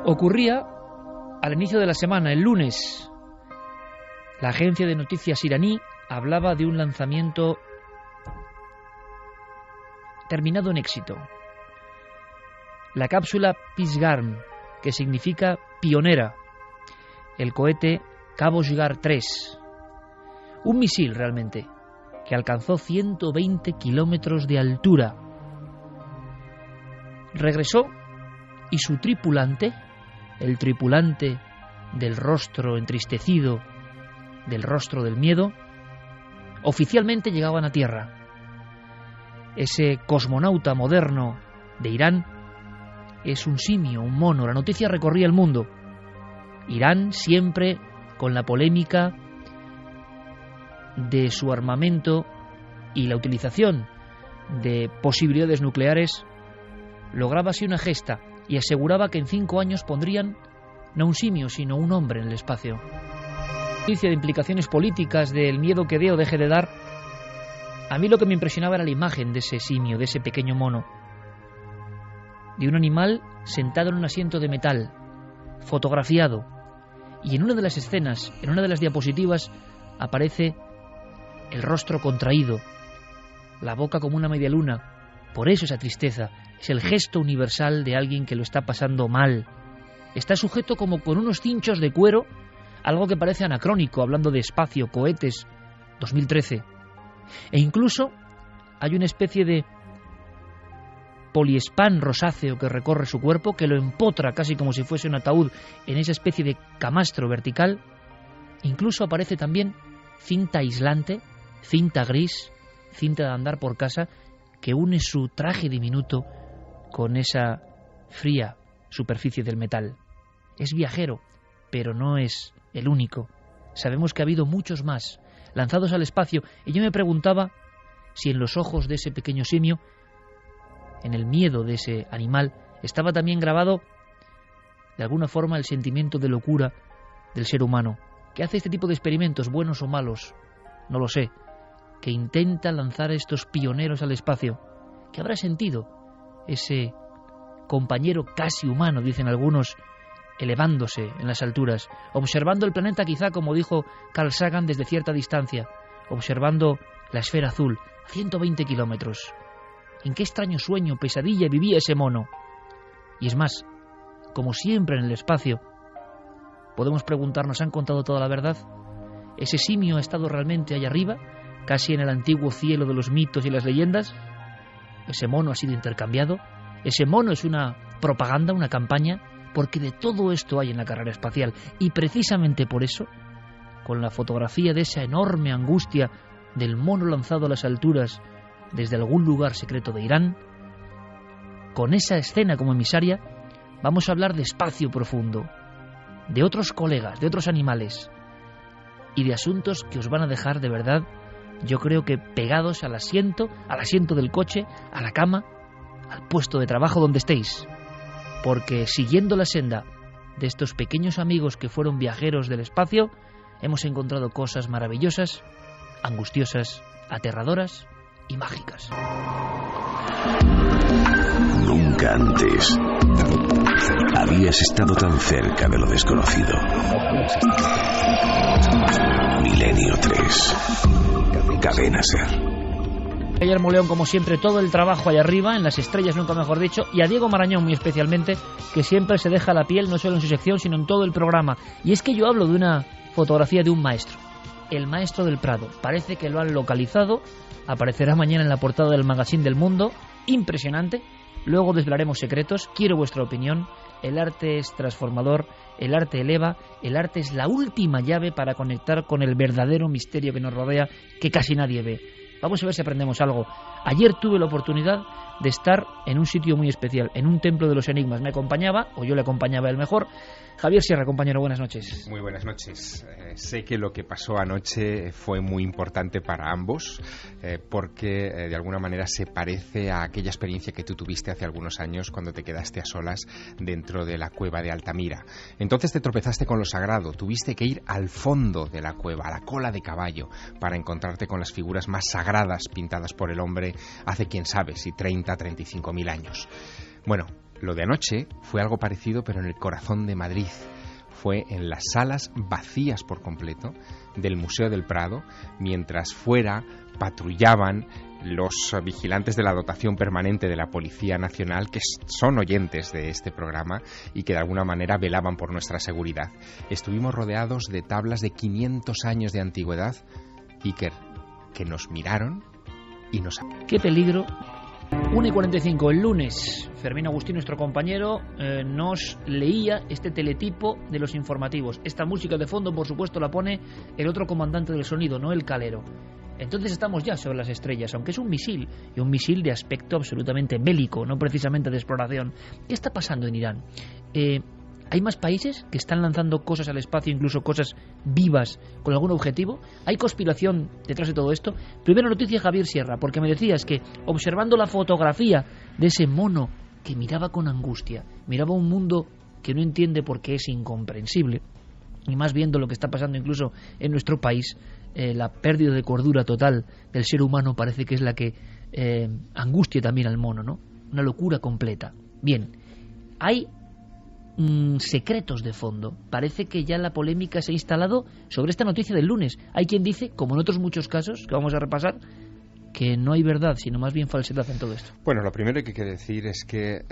Ocurría al inicio de la semana, el lunes. La agencia de noticias iraní hablaba de un lanzamiento terminado en éxito. La cápsula Pisgarn, que significa pionera. El cohete Kavochgar 3. Un misil realmente, que alcanzó 120 kilómetros de altura. Regresó y su tripulante, el tripulante del rostro entristecido, del rostro del miedo, oficialmente llegaban a tierra. Ese cosmonauta moderno de Irán es un simio, un mono. La noticia recorría el mundo. Irán siempre con la polémica de su armamento y la utilización de posibilidades nucleares, lograba así una gesta y aseguraba que en 5 años pondrían no un simio, sino un hombre en el espacio. De implicaciones políticas, del miedo que dé o deje de dar, a mí lo que me impresionaba era la imagen de ese simio, de ese pequeño mono, de un animal sentado en un asiento de metal, fotografiado, y en una de las escenas, en una de las diapositivas, aparece el rostro contraído, la boca como una media luna. Por eso esa tristeza es el gesto universal de alguien que lo está pasando mal. Está sujeto como con unos cinchos de cuero, algo que parece anacrónico, hablando de espacio, cohetes, 2013. E incluso hay una especie de poliespán rosáceo que recorre su cuerpo, que lo empotra casi como si fuese un ataúd en esa especie de camastro vertical. Incluso aparece también cinta aislante, cinta gris, cinta de andar por casa, que une su traje diminuto con esa fría superficie del metal. Es viajero, pero no es el único. Sabemos que ha habido muchos más lanzados al espacio, y yo me preguntaba si en los ojos de ese pequeño simio, en el miedo de ese animal, estaba también grabado de alguna forma el sentimiento de locura del ser humano, que hace este tipo de experimentos, buenos o malos, no lo sé, que intenta lanzar a estos pioneros al espacio. ¿Qué habrá sentido ese compañero casi humano, dicen algunos, elevándose en las alturas, observando el planeta, quizá como dijo Carl Sagan, desde cierta distancia, observando la esfera azul a 120 kilómetros? ¿En qué extraño sueño, pesadilla vivía ese mono? Y es más, como siempre en el espacio, podemos preguntarnos, ¿han contado toda la verdad? ¿Ese simio ha estado realmente allá arriba, casi en el antiguo cielo de los mitos y las leyendas? ¿Ese mono ha sido intercambiado? ¿Ese mono es una propaganda, una campaña? Porque de todo esto hay en la carrera espacial, y precisamente por eso, con la fotografía de esa enorme angustia del mono lanzado a las alturas desde algún lugar secreto de Irán, con esa escena como emisaria, vamos a hablar de espacio profundo, de otros colegas, de otros animales, y de asuntos que os van a dejar de verdad, yo creo que pegados al asiento del coche, a la cama, al puesto de trabajo donde estéis. Porque siguiendo la senda de estos pequeños amigos que fueron viajeros del espacio, hemos encontrado cosas maravillosas, angustiosas, aterradoras y mágicas. Nunca antes habías estado tan cerca de lo desconocido. Milenio 3. Cadena SER. Guillermo León, como siempre, todo el trabajo allá arriba, en las estrellas nunca mejor dicho, y a Diego Marañón muy especialmente, que siempre se deja la piel, no solo en su sección, sino en todo el programa. Y es que yo hablo de una fotografía de un maestro, el maestro del Prado. Parece que lo han localizado, aparecerá mañana en la portada del Magazine del Mundo, impresionante. Luego desvelaremos secretos, quiero vuestra opinión. El arte es transformador, el arte eleva, el arte es la última llave para conectar con el verdadero misterio que nos rodea, que casi nadie ve. Vamos a ver si aprendemos algo. Ayer tuve la oportunidad de estar en un sitio muy especial, en un templo de los enigmas. Me acompañaba, o yo le acompañaba él mejor, Javier Sierra, compañero, buenas noches. Muy buenas noches. Sé que lo que pasó anoche fue muy importante para ambos, porque de alguna manera se parece a aquella experiencia que tú tuviste hace algunos años cuando te quedaste a solas dentro de la cueva de Altamira. Entonces te tropezaste con lo sagrado, tuviste que ir al fondo de la cueva, a la cola de caballo, para encontrarte con las figuras más sagradas pintadas por el hombre hace quién sabe si 30, 35.000 años. Bueno, Lo de anoche fue algo parecido, pero en el corazón de Madrid. Fue en las salas vacías por completo del Museo del Prado, mientras fuera patrullaban los vigilantes de la dotación permanente de la Policía Nacional, que son oyentes de este programa y que de alguna manera velaban por nuestra seguridad. Estuvimos rodeados de tablas de 500 años de antigüedad, Iker, que nos miraron y nos... ¡Qué peligro! 1:45 el lunes, Fermín Agustín, nuestro compañero, nos leía este teletipo de los informativos. Esta música de fondo, por supuesto, la pone el otro comandante del sonido, no el Calero. Entonces estamos ya sobre las estrellas, aunque es un misil, y un misil de aspecto absolutamente bélico, no precisamente de exploración. ¿Qué está pasando en Irán? ¿Hay más países que están lanzando cosas al espacio, incluso cosas vivas, con algún objetivo? ¿Hay conspiración detrás de todo esto? Primera noticia, Javier Sierra, porque me decías que observando la fotografía de ese mono que miraba con angustia, miraba un mundo que no entiende porque es incomprensible, y más viendo lo que está pasando incluso en nuestro país, la pérdida de cordura total del ser humano parece que es la que angustia también al mono, ¿no? Una locura completa. Bien, hay secretos de fondo. Parece que ya la polémica se ha instalado sobre esta noticia del lunes. Hay quien dice, como en otros muchos casos que vamos a repasar, que no hay verdad, sino más bien falsedad en todo esto. Bueno, lo primero que hay que decir es que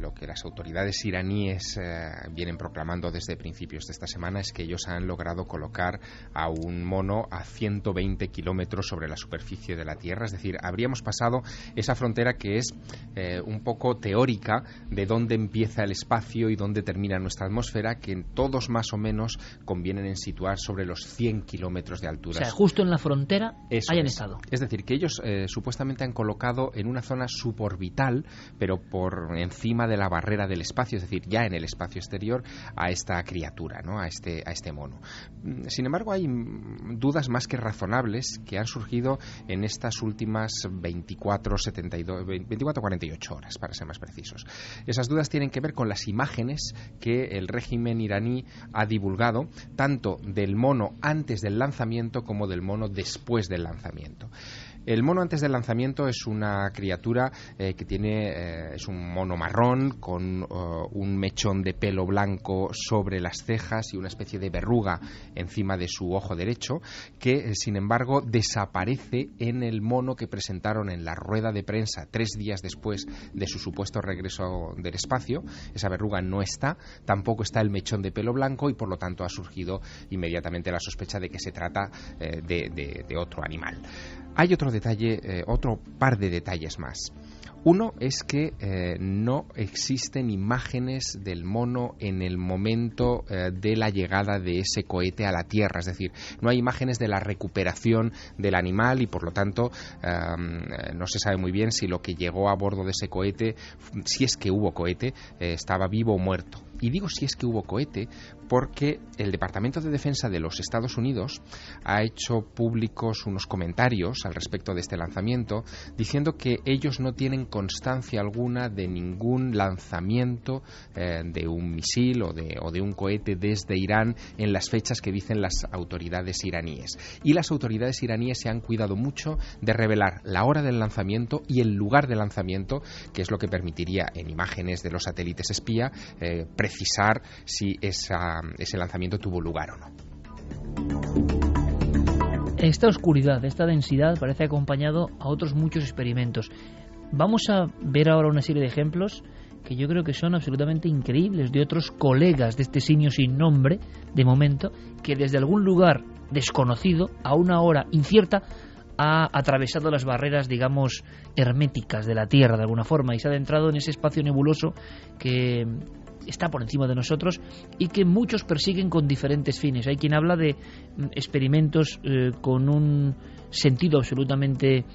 lo que las autoridades iraníes vienen proclamando desde principios de esta semana es que ellos han logrado colocar a un mono a 120 kilómetros sobre la superficie de la Tierra. Es decir, habríamos pasado esa frontera que es un poco teórica de dónde empieza el espacio y dónde termina nuestra atmósfera, que todos más o menos convienen en situar sobre los 100 kilómetros de altura. O sea, justo en la frontera hayan estado. Es decir, que ellos supuestamente han colocado en una zona suborbital, pero por encima de la barrera del espacio, es decir, ya en el espacio exterior, a esta criatura, ¿no? a este mono. Sin embargo, hay dudas más que razonables que han surgido en estas últimas 24-48 horas, para ser más precisos. Esas dudas tienen que ver con las imágenes que el régimen iraní ha divulgado, tanto del mono antes del lanzamiento como del mono después del lanzamiento. El mono antes del lanzamiento es una criatura que tiene, es un mono marrón con un mechón de pelo blanco sobre las cejas y una especie de verruga encima de su ojo derecho, que sin embargo desaparece en el mono que presentaron en la rueda de prensa 3 días después de su supuesto regreso del espacio. Esa verruga no está, tampoco está el mechón de pelo blanco y por lo tanto ha surgido inmediatamente la sospecha de que se trata de otro animal. Hay otro detalle, otro par de detalles más. Uno es que no existen imágenes del mono en el momento de la llegada de ese cohete a la Tierra, es decir, no hay imágenes de la recuperación del animal y por lo tanto no se sabe muy bien si lo que llegó a bordo de ese cohete, si es que hubo cohete, estaba vivo o muerto. Y digo si es que hubo cohete porque el Departamento de Defensa de los Estados Unidos ha hecho públicos unos comentarios al respecto de este lanzamiento, diciendo que ellos no tienen constancia alguna de ningún lanzamiento de un misil o de un cohete desde Irán en las fechas que dicen las autoridades iraníes. Y las autoridades iraníes se han cuidado mucho de revelar la hora del lanzamiento y el lugar de lanzamiento, que es lo que permitiría en imágenes de los satélites espía precisar si ese lanzamiento tuvo lugar o no. Esta oscuridad, esta densidad parece acompañado a otros muchos experimentos. Vamos a ver ahora una serie de ejemplos que yo creo que son absolutamente increíbles, de otros colegas de este simio sin nombre, de momento, que desde algún lugar desconocido, a una hora incierta, ha atravesado las barreras, digamos, herméticas de la Tierra de alguna forma y se ha adentrado en ese espacio nebuloso que está por encima de nosotros y que muchos persiguen con diferentes fines. Hay quien habla de experimentos con un sentido absolutamente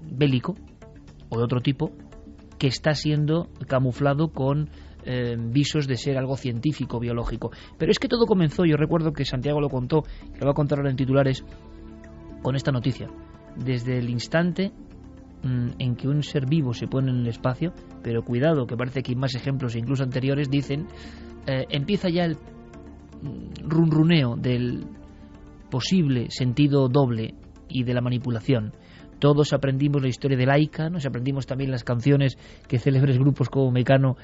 bélico o de otro tipo, que está siendo camuflado con visos de ser algo científico, biológico. Pero es que todo comenzó, yo recuerdo que Santiago lo contó, lo va a contar ahora en titulares, con esta noticia. Desde el instante en que un ser vivo se pone en el espacio, pero cuidado, que parece que hay más ejemplos incluso anteriores, dicen, empieza ya el runruneo del posible sentido doble y de la manipulación. Todos aprendimos la historia de Laika, nos aprendimos también las canciones que célebres grupos como Mecano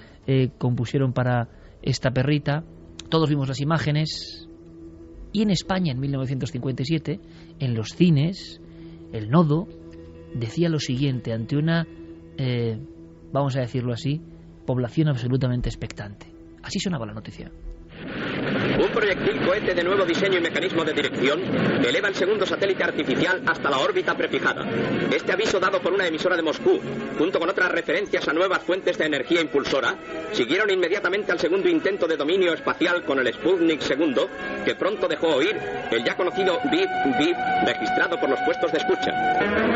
compusieron para esta perrita. Todos vimos las imágenes. Y en España, en 1957, en los cines, el Nodo decía lo siguiente ante una, vamos a decirlo así, población absolutamente expectante. Así sonaba la noticia. Un proyectil cohete de nuevo diseño y mecanismo de dirección eleva el segundo satélite artificial hasta la órbita prefijada. Este aviso dado por una emisora de Moscú, junto con otras referencias a nuevas fuentes de energía impulsora, siguieron inmediatamente al segundo intento de dominio espacial con el Sputnik II, que pronto dejó oír el ya conocido bip bip registrado por los puestos de escucha.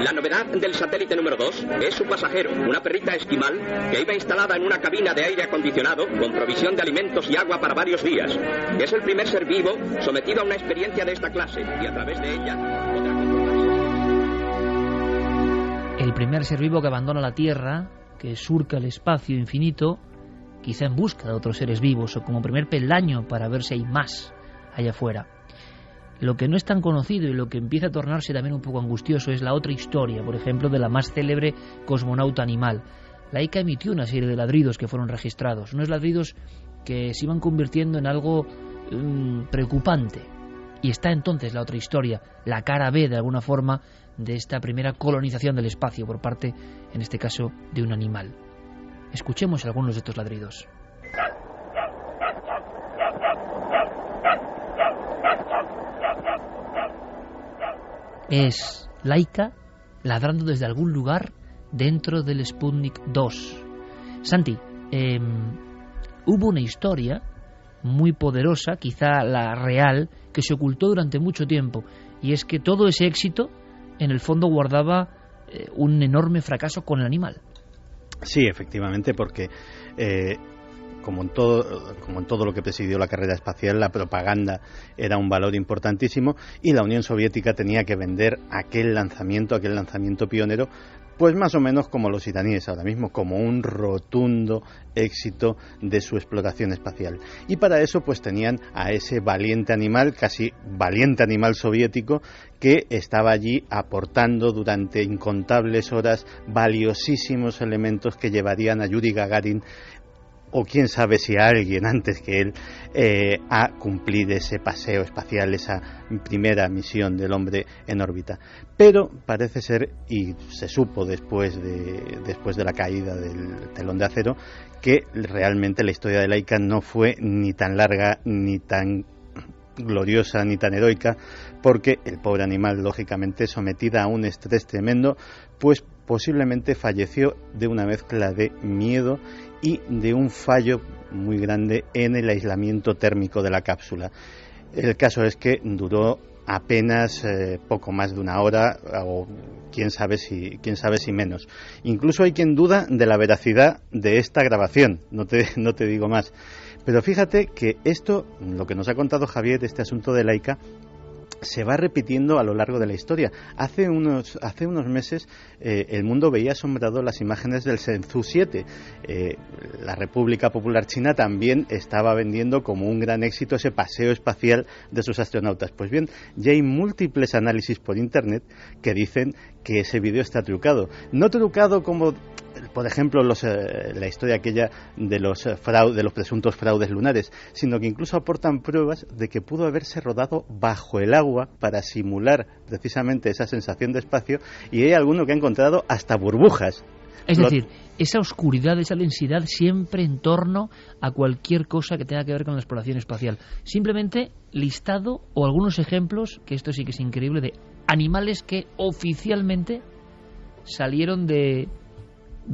La novedad del satélite número 2 es su pasajero, una perrita esquimal que iba instalada en una cabina de aire acondicionado con provisión de alimentos y agua para varios días. Es el primer ser vivo sometido a una experiencia de esta clase y a través de ella podrá comprobar. El primer ser vivo que abandona la Tierra, que surca el espacio infinito, quizá en busca de otros seres vivos o como primer peldaño para ver si hay más allá afuera. Lo que no es tan conocido y lo que empieza a tornarse también un poco angustioso es la otra historia, por ejemplo, de la más célebre cosmonauta animal. Laika emitió una serie de ladridos que fueron registrados, unos ladridos que se iban convirtiendo en algo preocupante. Y está entonces la otra historia, la cara B, de alguna forma, de esta primera colonización del espacio por parte, en este caso, de un animal. Escuchemos algunos de estos ladridos. Es Laika ladrando desde algún lugar dentro del Sputnik 2. Santi, hubo una historia muy poderosa, quizá la real, que se ocultó durante mucho tiempo, y es que todo ese éxito en el fondo guardaba un enorme fracaso con el animal. Sí, efectivamente, porque como en todo lo que presidió la carrera espacial, la propaganda era un valor importantísimo y la Unión Soviética tenía que vender aquel lanzamiento pionero, pues más o menos como los iraníes ahora mismo, como un rotundo éxito de su exploración espacial. Y para eso pues tenían a ese valiente animal, casi valiente animal soviético, que estaba allí aportando durante incontables horas valiosísimos elementos que llevarían a Yuri Gagarin, o quién sabe si a alguien antes que él, a cumplir ese paseo espacial, esa primera misión del hombre en órbita. Pero parece ser, y se supo después de la caída del telón de acero, que realmente la historia de Laika no fue ni tan larga, ni tan gloriosa, ni tan heroica, porque el pobre animal, lógicamente, sometida a un estrés tremendo, pues posiblemente falleció de una mezcla de miedo y de un fallo muy grande en el aislamiento térmico de la cápsula. El caso es que duró apenas poco más de una hora, o quién sabe si menos. Incluso hay quien duda de la veracidad de esta grabación, no te digo más. Pero fíjate que esto, lo que nos ha contado Javier, este asunto de Laika, se va repitiendo a lo largo de la historia. Hace unos meses el mundo veía asombrado las imágenes del Shenzhou 7. La República Popular China también estaba vendiendo como un gran éxito ese paseo espacial de sus astronautas. Pues bien, ya hay múltiples análisis por internet que dicen que ese vídeo está trucado. No trucado como, por ejemplo, la historia aquella de los presuntos fraudes lunares, sino que incluso aportan pruebas de que pudo haberse rodado bajo el agua para simular precisamente esa sensación de espacio, y hay alguno que ha encontrado hasta burbujas. Es decir, esa oscuridad, esa densidad siempre en torno a cualquier cosa que tenga que ver con la exploración espacial. Simplemente listado o algunos ejemplos, que esto sí que es increíble, de animales que oficialmente salieron de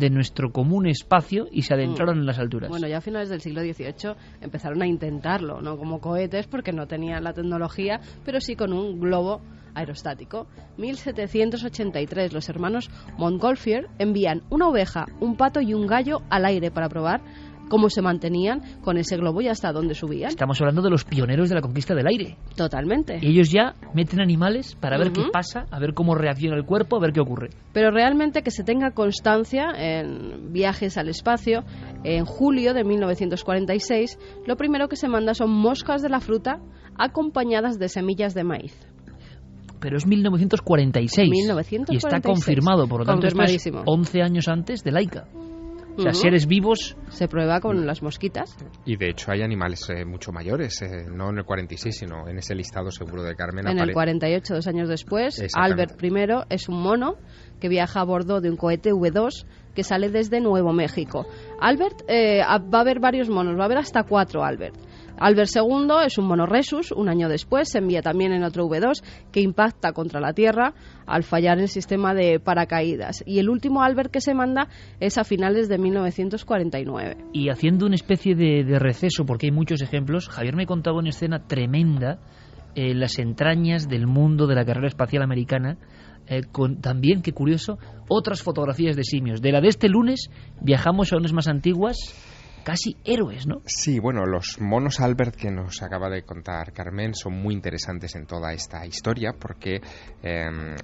nuestro común espacio y se adentraron en las alturas. Bueno, ya a finales del siglo XVIII empezaron a intentarlo, no como cohetes porque no tenían la tecnología, pero sí con un globo aerostático. 1783, los hermanos Montgolfier envían una oveja, un pato y un gallo al aire para probar cómo se mantenían con ese globo y hasta dónde subían. Estamos hablando de los pioneros de la conquista del aire. Totalmente. Y ellos ya meten animales para ver qué pasa, a ver cómo reacciona el cuerpo, a ver qué ocurre. Pero realmente que se tenga constancia en viajes al espacio, en julio de 1946, lo primero que se manda son moscas de la fruta acompañadas de semillas de maíz. pero es 1946. 1946. Y está confirmado, por lo tanto, esto es 11 años antes de Laika. O sea, seres vivos. Se prueba con las mosquitas. Y de hecho hay animales mucho mayores, no en el 46, sino en ese listado seguro de Carmen. En el 48, 2 años después, Albert I es un mono que viaja a bordo de un cohete V2 que sale desde Nuevo México. Albert, va a haber varios monos, va a haber hasta 4 Albert. Albert II es un mono Rhesus, un año después se envía también en otro V2 que impacta contra la Tierra al fallar el sistema de paracaídas. Y el último Albert que se manda es a finales de 1949. Y haciendo una especie de receso, porque hay muchos ejemplos, Javier me contaba una escena tremenda en las entrañas del mundo de la carrera espacial americana, con también, qué curioso, otras fotografías de simios. De la de este lunes viajamos a unas más antiguas, casi héroes, ¿no? Sí, bueno, los monos Albert que nos acaba de contar Carmen son muy interesantes en toda esta historia porque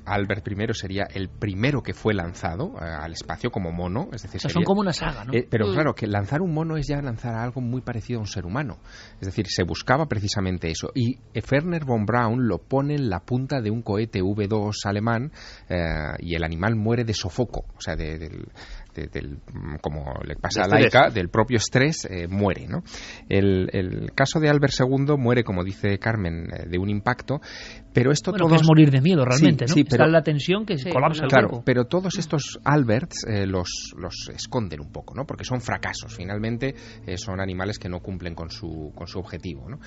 Albert I sería el primero que fue lanzado al espacio como mono, es decir, son como una saga, ¿no? Pero claro, que lanzar un mono es ya lanzar algo muy parecido a un ser humano, es decir, se buscaba precisamente eso, y Wernher von Braun lo pone en la punta de un cohete V2 alemán y el animal muere de sofoco, o sea, como le pasa a Laika, del propio estrés, muere, ¿no? El caso de Albert II muere, como dice Carmen, de un impacto, pero esto que es morir de miedo realmente, sí, ¿no? Sí, pero, está la tensión que colapsa el cuerpo. Pero todos estos Alberts los esconden un poco, ¿no? Porque son fracasos, finalmente son animales que no cumplen con su objetivo, ¿no?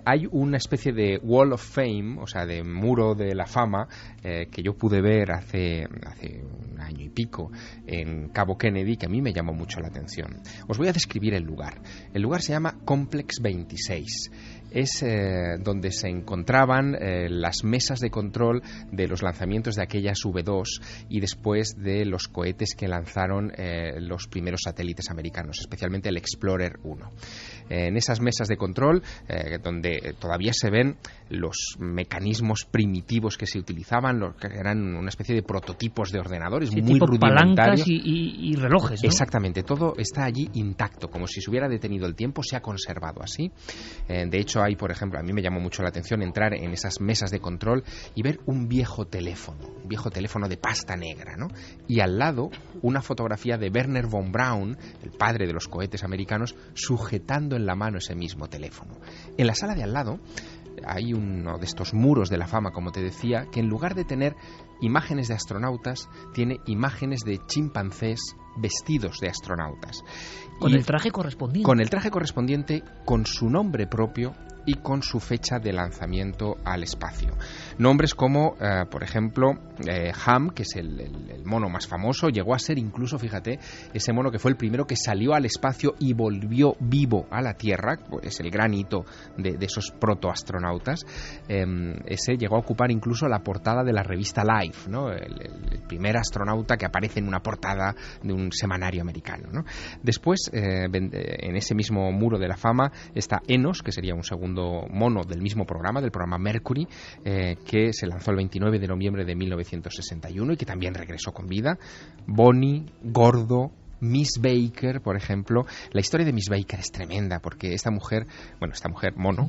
Hay una especie de Wall of Fame, o sea, de muro de la fama, que yo pude ver hace un año y pico en Cabo Kennedy, que a mí me llamó mucho la atención. Os voy a describir el lugar. El lugar se llama Complex 26. Es donde se encontraban las mesas de control de los lanzamientos de aquellas V2 y después de los cohetes que lanzaron los primeros satélites americanos, especialmente el Explorer 1. En esas mesas de control, donde todavía se ven los mecanismos primitivos que se utilizaban, que eran una especie de prototipos de ordenadores, sí, muy tipo rudimentarios. Palancas y relojes, ¿no? Exactamente, todo está allí intacto, como si se hubiera detenido el tiempo, se ha conservado así. De hecho, hay, por ejemplo, a mí me llamó mucho la atención entrar en esas mesas de control y ver un viejo teléfono de pasta negra, ¿no? Y al lado una fotografía de Wernher von Braun, el padre de los cohetes americanos, sujetando en la mano ese mismo teléfono. En la sala de al lado hay uno de estos muros de la fama, como te decía, que en lugar de tener imágenes de astronautas, tiene imágenes de chimpancés vestidos de astronautas. Con el traje correspondiente. Con el traje correspondiente, con su nombre propio y con su fecha de lanzamiento al espacio. Nombres como, por ejemplo, Ham, que es el mono más famoso, llegó a ser incluso, fíjate, ese mono que fue el primero que salió al espacio y volvió vivo a la Tierra, es el gran hito de esos protoastronautas. Ese llegó a ocupar incluso la portada de la revista Life, ¿no? El primer astronauta que aparece en una portada de un semanario americano, ¿no? Después, en ese mismo muro de la fama, está Enos, que sería un segundo mono del mismo programa, del programa Mercury, que se lanzó el 29 de noviembre de 1961 y que también regresó con vida. Bonnie, Gordo, Miss Baker, por ejemplo. La historia de Miss Baker es tremenda porque esta mujer mono,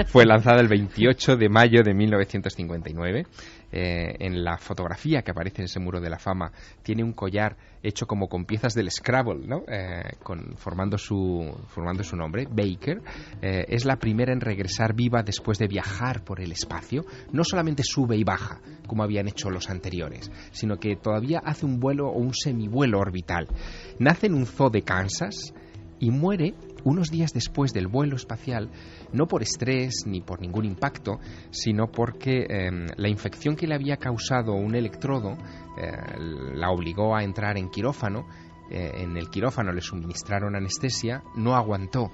fue lanzada el 28 de mayo de 1959. En la fotografía que aparece en ese muro de la fama tiene un collar hecho como con piezas del Scrabble, ¿no? Formando su nombre, Baker. Es la primera en regresar viva después de viajar por el espacio. No solamente sube y baja, como habían hecho los anteriores, sino que todavía hace un vuelo o un semivuelo orbital. Nace en un zoo de Kansas y muere unos días después del vuelo espacial, no por estrés ni por ningún impacto, sino porque la infección que le había causado un electrodo la obligó a entrar en quirófano. En el quirófano le suministraron anestesia, no aguantó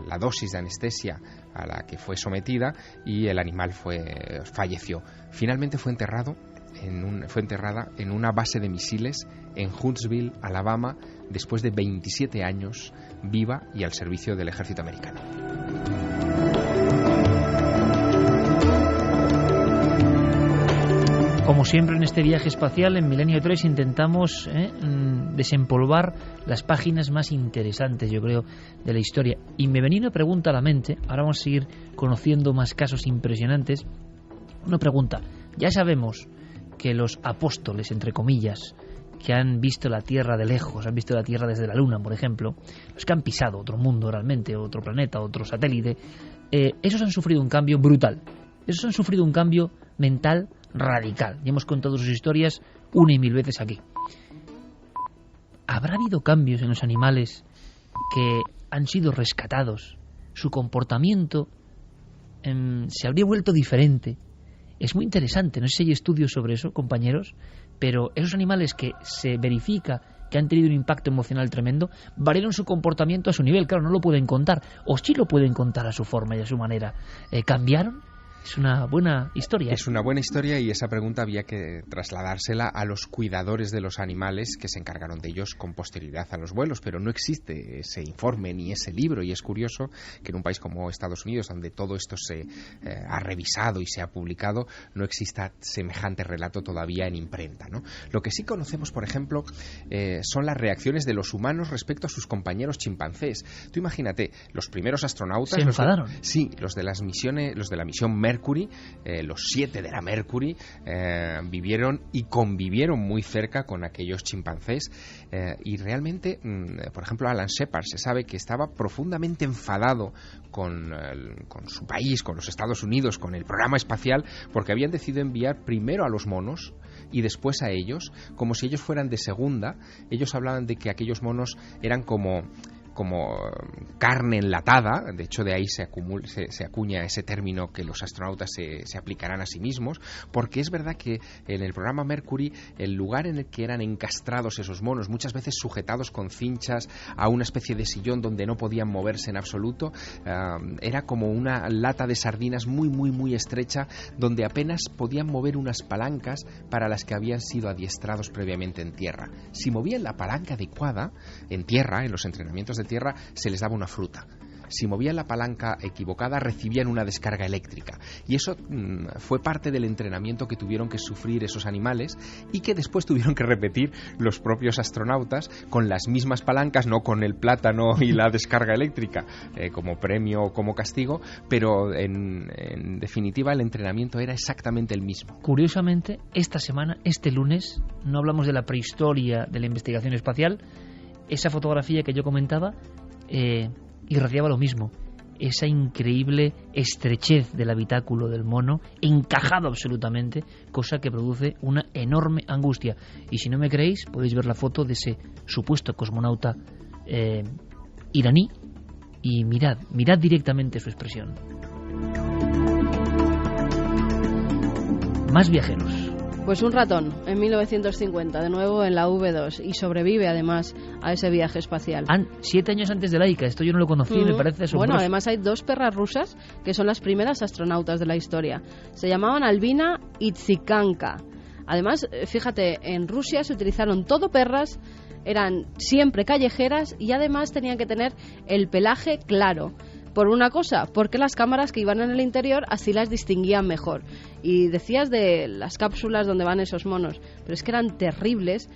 la dosis de anestesia a la que fue sometida y el animal falleció. Finalmente fue enterrada en una base de misiles en Huntsville, Alabama, después de 27 años viva y al servicio del ejército americano. Como siempre en este viaje espacial, en Milenio 3 intentamos desempolvar las páginas más interesantes, yo creo, de la historia. Y me venía una pregunta a la mente, ahora vamos a seguir conociendo más casos impresionantes. Una pregunta. Ya sabemos que los apóstoles, entre comillas, que han visto la Tierra de lejos, han visto la Tierra desde la Luna, por ejemplo, los que han pisado otro mundo realmente, otro planeta, otro satélite, esos han sufrido un cambio brutal. Esos han sufrido un cambio mental radical. Y hemos contado sus historias una y mil veces aquí. ¿Habrá habido cambios en los animales que han sido rescatados? Su comportamiento se habría vuelto diferente. Es muy interesante, no sé si hay estudios sobre eso, compañeros, pero esos animales que se verifica que han tenido un impacto emocional tremendo, variaron su comportamiento a su nivel. Claro, no lo pueden contar, o sí lo pueden contar a su forma y a su manera. ¿Cambiaron? Es una buena historia. Es una buena historia, y esa pregunta había que trasladársela a los cuidadores de los animales que se encargaron de ellos con posterioridad a los vuelos, pero no existe ese informe ni ese libro, y es curioso que en un país como Estados Unidos, donde todo esto se ha revisado y se ha publicado, no exista semejante relato todavía en imprenta, ¿no? Lo que sí conocemos, por ejemplo, son las reacciones de los humanos respecto a sus compañeros chimpancés. Tú imagínate, los primeros astronautas... ¿Se enfadaron? Sí, los de las misiones, los de la misión Mercury, los 7 de la Mercury, vivieron y convivieron muy cerca con aquellos chimpancés, y realmente, por ejemplo, Alan Shepard se sabe que estaba profundamente enfadado con su país, con los Estados Unidos, con el programa espacial, porque habían decidido enviar primero a los monos y después a ellos, como si ellos fueran de segunda. Ellos hablaban de que aquellos monos eran como carne enlatada. De hecho, de ahí se acuña ese término que los astronautas se aplicarán a sí mismos, porque es verdad que en el programa Mercury, el lugar en el que eran encastrados esos monos, muchas veces sujetados con cinchas a una especie de sillón donde no podían moverse en absoluto, era como una lata de sardinas muy, muy, muy estrecha, donde apenas podían mover unas palancas para las que habían sido adiestrados previamente en tierra. Si movían la palanca adecuada en tierra, en los entrenamientos de tierra, se les daba una fruta. Si movían la palanca equivocada, recibían una descarga eléctrica. Y eso fue parte del entrenamiento que tuvieron que sufrir esos animales, y que después tuvieron que repetir los propios astronautas con las mismas palancas, no con el plátano y la descarga eléctrica como premio o como castigo, pero en definitiva el entrenamiento era exactamente el mismo. Curiosamente, esta semana, este lunes, no hablamos de la prehistoria de la investigación espacial. Esa fotografía que yo comentaba irradiaba lo mismo, esa increíble estrechez del habitáculo del mono, encajado absolutamente, cosa que produce una enorme angustia. Y si no me creéis, podéis ver la foto de ese supuesto cosmonauta iraní, y mirad directamente su expresión. Más viajeros. Pues un ratón, en 1950, de nuevo en la V2, y sobrevive además a ese viaje espacial. 7 años antes de Laika, esto yo no lo conocí, me parece asombroso. Bueno, además hay 2 perras rusas que son las primeras astronautas de la historia. Se llamaban Albina y Tsikanka. Además, fíjate, en Rusia se utilizaron todo perras, eran siempre callejeras, y además tenían que tener el pelaje claro. Por una cosa, porque las cámaras que iban en el interior así las distinguían mejor. Y decías de las cápsulas donde van esos monos, pero es que eran terribles,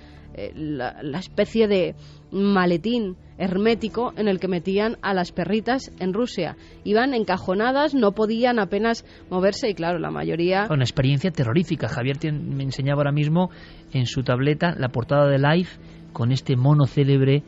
la especie de maletín hermético en el que metían a las perritas en Rusia. Iban encajonadas, no podían apenas moverse, y claro, la mayoría... Una experiencia terrorífica. Javier me enseñaba ahora mismo en su tableta la portada de Life con este mono célebre.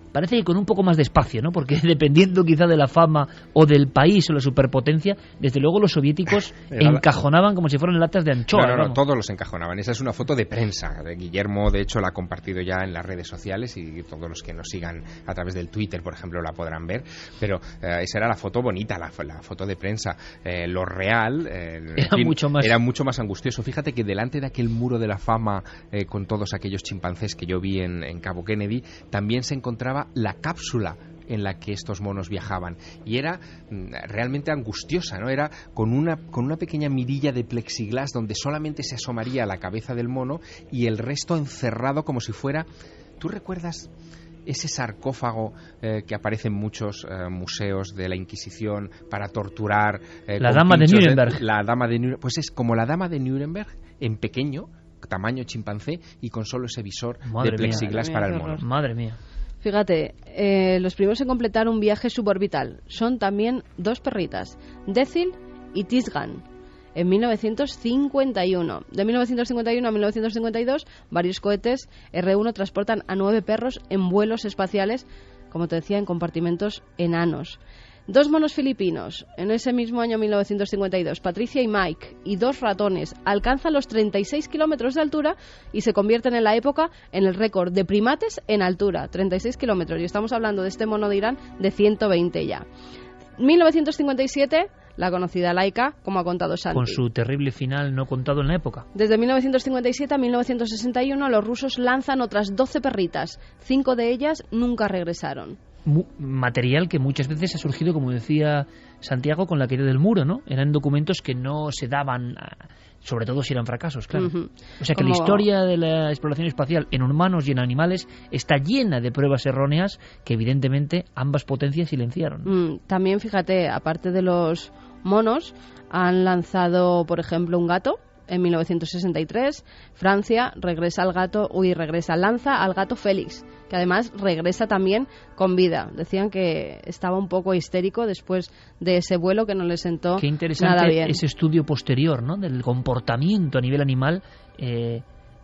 Parece que con un poco más de espacio, ¿no? Porque dependiendo quizá de la fama o del país o la superpotencia, desde luego los soviéticos encajonaban como si fueran latas de anchoa. No, todos los encajonaban. Esa es una foto de prensa. Guillermo, de hecho, la ha compartido ya en las redes sociales, y todos los que nos sigan a través del Twitter, por ejemplo, la podrán ver. Pero esa era la foto bonita, la foto de prensa. Lo real era mucho más angustioso. Fíjate que delante de aquel muro de la fama, con todos aquellos chimpancés que yo vi en Cabo Kennedy, también se encontraba la cápsula en la que estos monos viajaban, y era realmente angustiosa, ¿no? Era con una pequeña mirilla de plexiglas donde solamente se asomaría la cabeza del mono y el resto encerrado como si fuera... ¿Tú recuerdas ese sarcófago que aparece en muchos museos de la Inquisición para torturar? La dama de Nuremberg. La dama de Nuremberg. Pues es como la dama de Nuremberg en pequeño, tamaño chimpancé, y con solo ese visor de plexiglas para el mono. Madre mía. Fíjate, los primeros en completar un viaje suborbital son también 2 perritas, Decil y Tisgan. en 1951. De 1951 a 1952, varios cohetes R-1 transportan a 9 perros en vuelos espaciales, como te decía, en compartimentos enanos. 2 monos filipinos, en ese mismo año 1952, Patricia y Mike, y 2 ratones, alcanzan los 36 kilómetros de altura y se convierten en la época en el récord de primates en altura, 36 kilómetros, y estamos hablando de este mono de Irán de 120 ya. 1957, la conocida Laika, como ha contado Santi. Con su terrible final no contado en la época. Desde 1957 a 1961, los rusos lanzan otras 12 perritas, 5 de ellas nunca regresaron. Material que muchas veces ha surgido, como decía Santiago, con la caída del muro, ¿no? Eran documentos que no se daban, sobre todo si eran fracasos, claro. O sea que la historia de la exploración espacial en humanos y en animales está llena de pruebas erróneas que evidentemente ambas potencias silenciaron. También, fíjate, aparte de los monos, han lanzado, por ejemplo, un gato. En 1963, Francia lanza al gato Félix, que además regresa también con vida. Decían que estaba un poco histérico después de ese vuelo que no le sentó nada bien. Qué interesante ese estudio posterior, ¿no?, del comportamiento a nivel animal,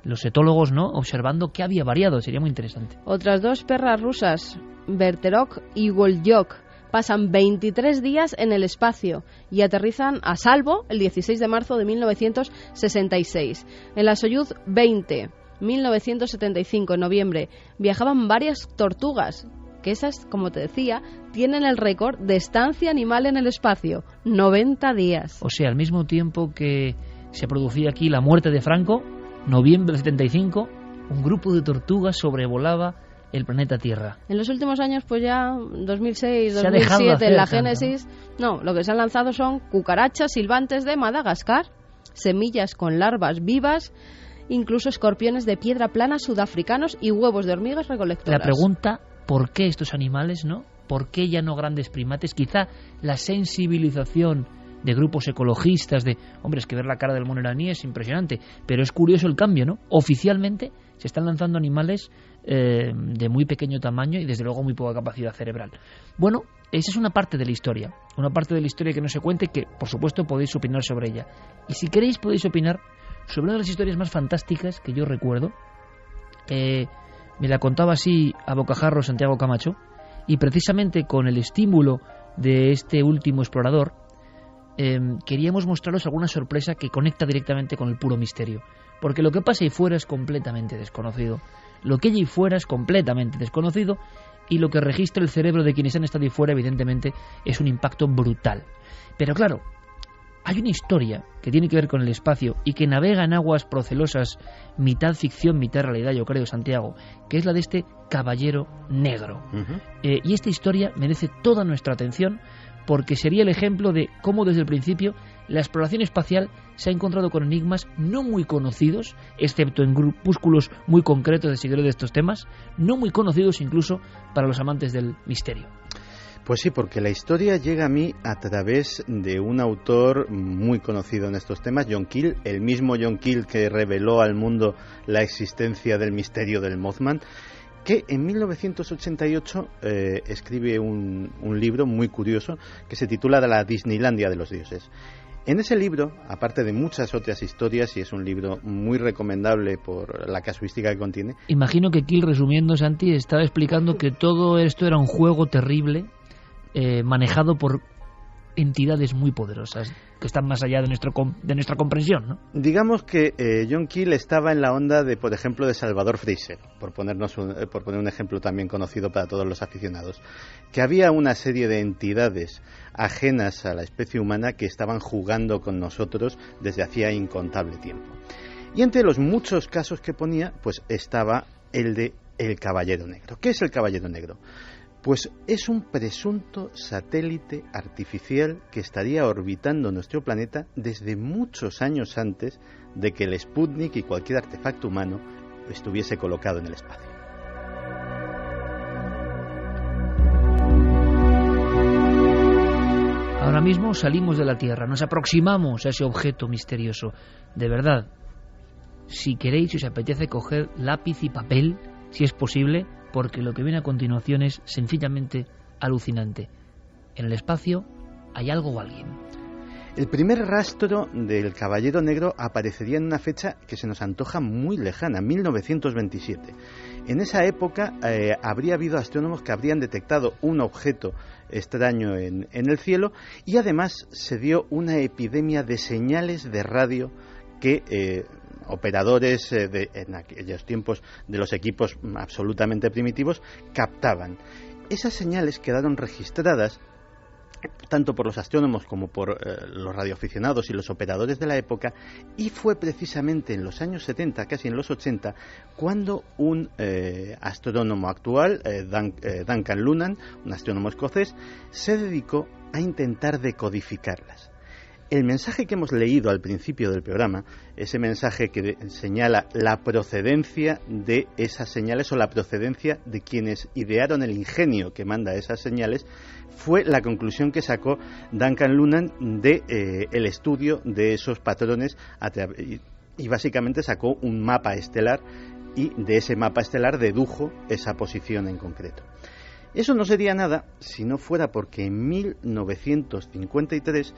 los etólogos, ¿no?, observando qué había variado. Sería muy interesante. Otras 2 perras rusas, Berterok y Volyok, pasan 23 días en el espacio y aterrizan a salvo el 16 de marzo de 1966. En la Soyuz 20, 1975, en noviembre, viajaban varias tortugas, que esas, como te decía, tienen el récord de estancia animal en el espacio, 90 días. O sea, al mismo tiempo que se producía aquí la muerte de Franco, noviembre del 75, un grupo de tortugas sobrevolaba el planeta Tierra. En los últimos años, pues ya 2006, 2007, en la Génesis, no, lo que se han lanzado son cucarachas silbantes de Madagascar, semillas con larvas vivas, incluso escorpiones de piedra plana sudafricanos y huevos de hormigas recolectoras. La pregunta, ¿por qué estos animales, no? ¿Por qué ya no grandes primates? Quizá la sensibilización de grupos ecologistas, hombre, es que ver la cara del mono iraní es impresionante, pero es curioso el cambio, ¿no? Oficialmente se están lanzando animales de muy pequeño tamaño y desde luego muy poca capacidad cerebral. Bueno, esa es una parte de la historia que no se cuente, que por supuesto podéis opinar sobre ella. Y si queréis podéis opinar sobre una de las historias más fantásticas que yo recuerdo. Me la contaba así a bocajarro Santiago Camacho, y precisamente con el estímulo de este último explorador, queríamos mostraros alguna sorpresa que conecta directamente con el puro misterio, porque lo que pasa ahí fuera es completamente desconocido, lo que hay ahí fuera es completamente desconocido, y lo que registra el cerebro de quienes han estado ahí fuera evidentemente es un impacto brutal. Pero claro, hay una historia que tiene que ver con el espacio y que navega en aguas procelosas, mitad ficción, mitad realidad, yo creo, Santiago, que es la de este caballero negro. Y esta historia merece toda nuestra atención, porque sería el ejemplo de cómo desde el principio la exploración espacial se ha encontrado con enigmas no muy conocidos, excepto en grupúsculos muy concretos de seguidores de estos temas, no muy conocidos incluso para los amantes del misterio. Pues sí, porque la historia llega a mí a través de un autor muy conocido en estos temas, John Keel, el mismo John Keel que reveló al mundo la existencia del misterio del Mothman, que en 1988 escribe un libro muy curioso que se titula La Disneylandia de los dioses. En ese libro, aparte de muchas otras historias, y es un libro muy recomendable por la casuística que contiene... Imagino que Keel, resumiendo, Santi, estaba explicando que todo esto era un juego terrible, manejado por entidades muy poderosas que están más allá de nuestra comprensión, ¿no? Digamos que John Keel estaba en la onda de, por ejemplo, de Salvador Fraser, por poner un ejemplo también conocido para todos los aficionados, que había una serie de entidades ajenas a la especie humana que estaban jugando con nosotros desde hacía incontable tiempo. Y entre los muchos casos que ponía, pues estaba el de el Caballero Negro. ¿Qué es el Caballero Negro? Pues es un presunto satélite artificial que estaría orbitando nuestro planeta desde muchos años antes de que el Sputnik y cualquier artefacto humano estuviese colocado en el espacio. Ahora mismo salimos de la Tierra, nos aproximamos a ese objeto misterioso. De verdad, si queréis, si os apetece, coger lápiz y papel, si es posible, porque lo que viene a continuación es sencillamente alucinante. En el espacio hay algo o alguien. El primer rastro del Caballero Negro aparecería en una fecha que se nos antoja muy lejana, 1927. En esa época habría habido astrónomos que habrían detectado un objeto extraño en el cielo, y además se dio una epidemia de señales de radio que operadores en aquellos tiempos de los equipos absolutamente primitivos captaban. Esas señales quedaron registradas tanto por los astrónomos como por los radioaficionados y los operadores de la época, y fue precisamente en los años 70, casi en los 80, cuando un astrónomo actual, Duncan Lunan, un astrónomo escocés, se dedicó a intentar decodificarlas. El mensaje que hemos leído al principio del programa, ese mensaje que señala la procedencia de esas señales o la procedencia de quienes idearon el ingenio que manda esas señales, fue la conclusión que sacó Duncan Lunan de el estudio de esos patrones y básicamente sacó un mapa estelar, y de ese mapa estelar dedujo esa posición en concreto. Eso no sería nada si no fuera porque en 1953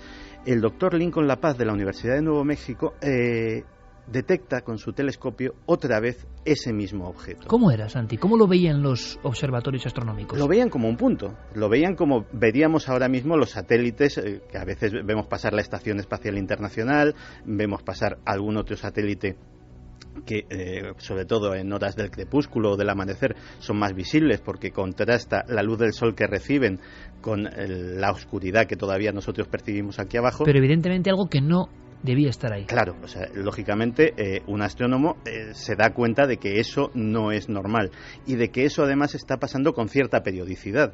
el doctor Lincoln La Paz de la Universidad de Nuevo México detecta con su telescopio otra vez ese mismo objeto. ¿Cómo era, Santi? ¿Cómo lo veían los observatorios astronómicos? Lo veían como un punto, lo veían como veríamos ahora mismo los satélites, que a veces vemos pasar la Estación Espacial Internacional, vemos pasar algún otro satélite que sobre todo en horas del crepúsculo o del amanecer son más visibles porque contrasta la luz del sol que reciben con la oscuridad que todavía nosotros percibimos aquí abajo. Pero evidentemente algo que no debía estar ahí. Claro, o sea, lógicamente un astrónomo se da cuenta de que eso no es normal y de que eso además está pasando con cierta periodicidad.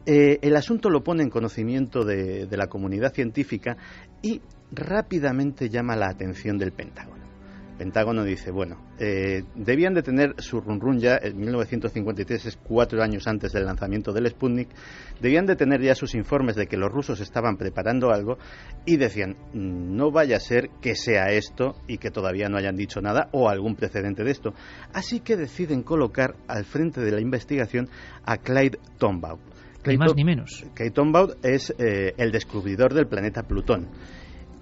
El asunto lo pone en conocimiento de la comunidad científica y rápidamente llama la atención del Pentágono. El Pentágono dice, bueno, debían de tener su run ya, en 1953 es 4 años antes del lanzamiento del Sputnik, debían de tener ya sus informes de que los rusos estaban preparando algo, y decían, no vaya a ser que sea esto y que todavía no hayan dicho nada o algún precedente de esto. Así que deciden colocar al frente de la investigación a Clyde Tombaugh. Ni más ni menos. Clyde Tombaugh es el descubridor del planeta Plutón,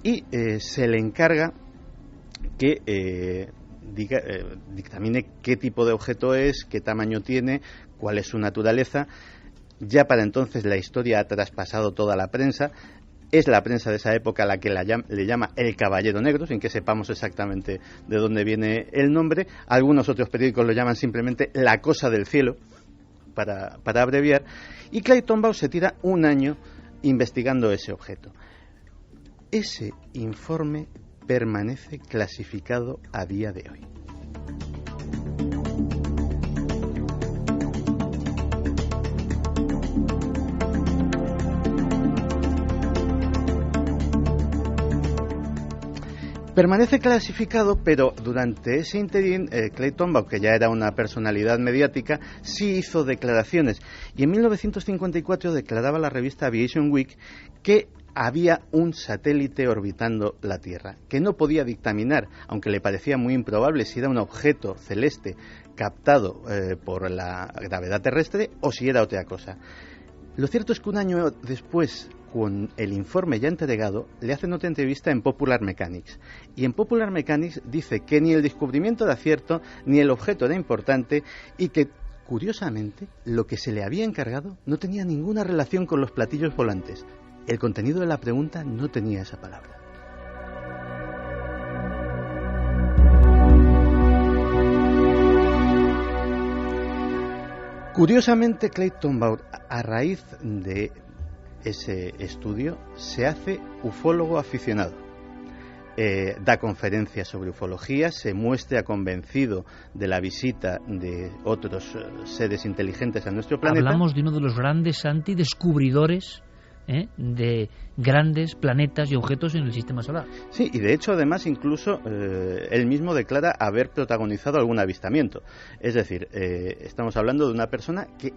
y se le encarga que dictamine qué tipo de objeto es, qué tamaño tiene, cuál es su naturaleza. Ya para entonces la historia ha traspasado toda la prensa. Es la prensa de esa época la que le llama el Caballero Negro, sin que sepamos exactamente de dónde viene el nombre. Algunos otros periódicos lo llaman simplemente la cosa del cielo, para abreviar. Y Clyde Tombaugh se tira un año investigando ese objeto. Ese informe permanece clasificado a día de hoy. Permanece clasificado, pero durante ese interín, Clyde Tombaugh, que ya era una personalidad mediática, sí hizo declaraciones. Y en 1954 declaraba la revista Aviation Week que había un satélite orbitando la Tierra, que no podía dictaminar, aunque le parecía muy improbable, si era un objeto celeste captado por la gravedad terrestre o si era otra cosa. Lo cierto es que un año después, con el informe ya entregado, le hacen otra entrevista en Popular Mechanics. Y en Popular Mechanics dice que ni el descubrimiento era cierto, ni el objeto era importante, y que, curiosamente, lo que se le había encargado no tenía ninguna relación con los platillos volantes. El contenido de la pregunta no tenía esa palabra. Curiosamente, Clyde Tombaugh, a raíz de ese estudio, se hace ufólogo aficionado. Da conferencias sobre ufología, se muestra convencido de la visita de otros seres inteligentes a nuestro planeta. Hablamos de uno de los grandes antidescubridores de grandes planetas y objetos en el sistema solar. Sí, y de hecho además incluso él mismo declara haber protagonizado algún avistamiento. Es decir, estamos hablando de una persona que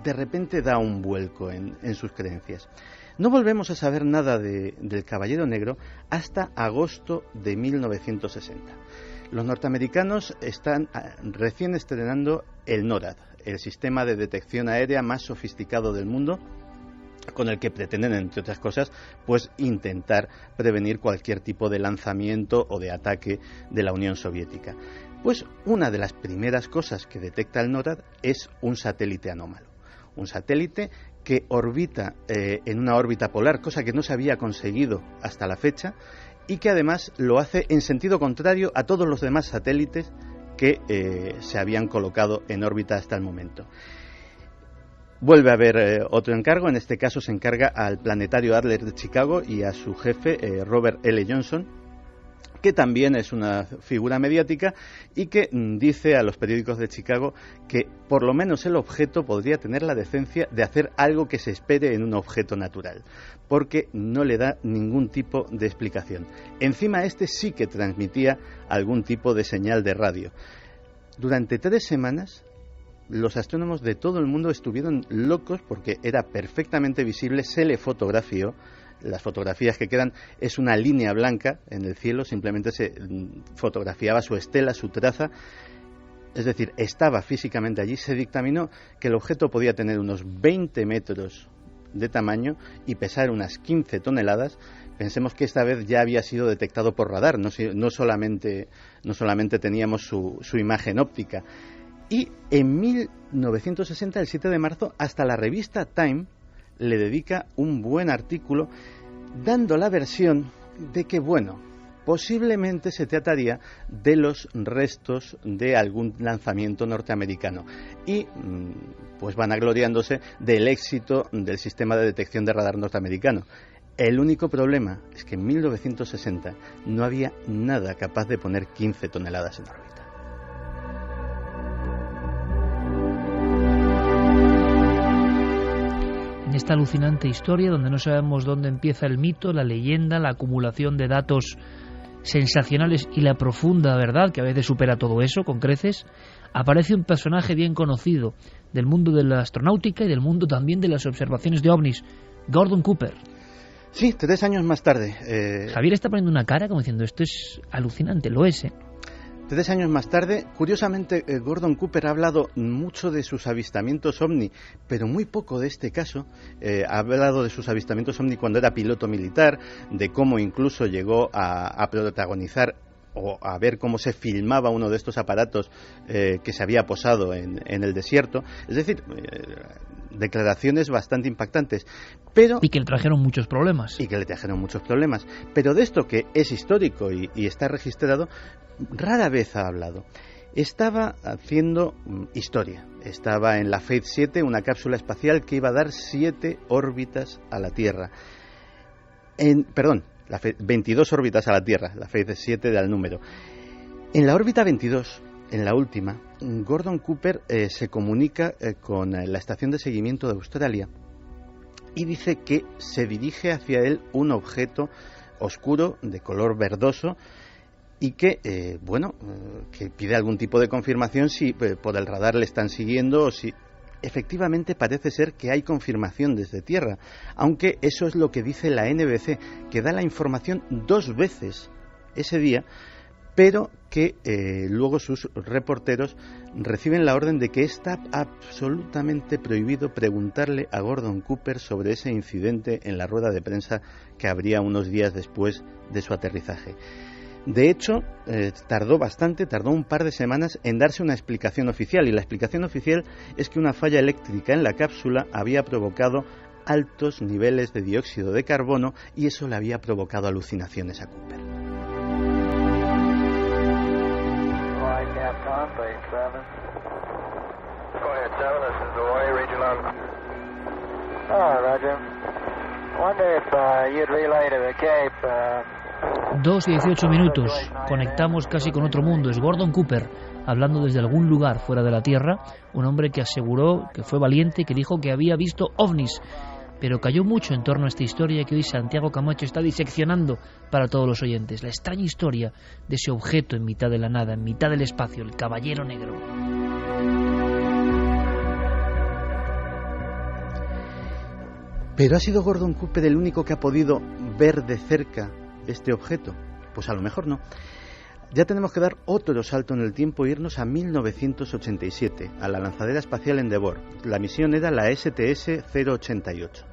de repente da un vuelco en sus creencias. No volvemos a saber nada del Caballero Negro hasta agosto de 1960. Los norteamericanos están recién estrenando el NORAD, el sistema de detección aérea más sofisticado del mundo, con el que pretenden, entre otras cosas, pues intentar prevenir cualquier tipo de lanzamiento o de ataque de la Unión Soviética. Pues una de las primeras cosas que detecta el NORAD es un satélite anómalo. Un satélite que orbita en una órbita polar, cosa que no se había conseguido hasta la fecha, y que además lo hace en sentido contrario a todos los demás satélites que se habían colocado en órbita hasta el momento. Vuelve a haber otro encargo, en este caso se encarga al Planetario Adler de Chicago y a su jefe, Robert L. Johnson, que también es una figura mediática y que dice a los periódicos de Chicago que por lo menos el objeto podría tener la decencia de hacer algo que se espere en un objeto natural, porque no le da ningún tipo de explicación. Encima este sí que transmitía algún tipo de señal de radio. Durante 3 semanas los astrónomos de todo el mundo estuvieron locos porque era perfectamente visible, se le fotografió. Las fotografías que quedan es una línea blanca en el cielo, simplemente se fotografiaba su estela, su traza, es decir, estaba físicamente allí. Se dictaminó que el objeto podía tener unos 20 metros de tamaño y pesar unas 15 toneladas. Pensemos que esta vez ya había sido detectado por radar, no solamente teníamos su imagen óptica. Y en 1960, el 7 de marzo, hasta la revista Time le dedica un buen artículo dando la versión de que, bueno, posiblemente se trataría de los restos de algún lanzamiento norteamericano y pues vanagloriándose del éxito del sistema de detección de radar norteamericano. El único problema es que en 1960 no había nada capaz de poner 15 toneladas en órbita. En esta alucinante historia, donde no sabemos dónde empieza el mito, la leyenda, la acumulación de datos sensacionales y la profunda verdad, que a veces supera todo eso con creces, aparece un personaje bien conocido del mundo de la astronáutica y del mundo también de las observaciones de ovnis, Gordon Cooper. Sí, 3 años más tarde. Javier está poniendo una cara como diciendo, esto es alucinante, lo es, 3 años más tarde, curiosamente, Gordon Cooper ha hablado mucho de sus avistamientos ovni, pero muy poco de este caso. Ha hablado de sus avistamientos ovni cuando era piloto militar, de cómo incluso llegó a protagonizar o a ver cómo se filmaba uno de estos aparatos que se había posado en el desierto. Es decir, declaraciones bastante impactantes. Y que le trajeron muchos problemas. Pero de esto que es histórico y está registrado, rara vez ha hablado. Estaba haciendo historia. Estaba en la Faith 7, una cápsula espacial que iba a dar 7 órbitas a la Tierra. 22 órbitas a la Tierra. La Faith 7 da el número. En la órbita 22, en la última, Gordon Cooper se comunica con la estación de seguimiento de Australia y dice que se dirige hacia él un objeto oscuro de color verdoso y que, que pide algún tipo de confirmación si por el radar le están siguiendo o si efectivamente parece ser que hay confirmación desde tierra, aunque eso es lo que dice la NBC, que da la información 2 veces ese día, pero que luego sus reporteros reciben la orden de que está absolutamente prohibido preguntarle a Gordon Cooper sobre ese incidente en la rueda de prensa que habría unos días después de su aterrizaje. De hecho, tardó un par de semanas en darse una explicación oficial, y la explicación oficial es que una falla eléctrica en la cápsula había provocado altos niveles de dióxido de carbono y eso le había provocado alucinaciones a Cooper. Roger. 2:18 conectamos casi con otro mundo. Es Gordon Cooper hablando desde algún lugar fuera de la Tierra, un hombre que aseguró que fue valiente, que dijo que había visto ovnis, pero cayó mucho en torno a esta historia que hoy Santiago Camacho está diseccionando para todos los oyentes, la extraña historia de ese objeto en mitad de la nada, en mitad del espacio, el Caballero Negro. ¿Pero ha sido Gordon Cooper el único que ha podido ver de cerca este objeto? Pues a lo mejor no. Ya tenemos que dar otro salto en el tiempo e irnos a 1987, a la lanzadera espacial Endeavour. La misión era la STS-088.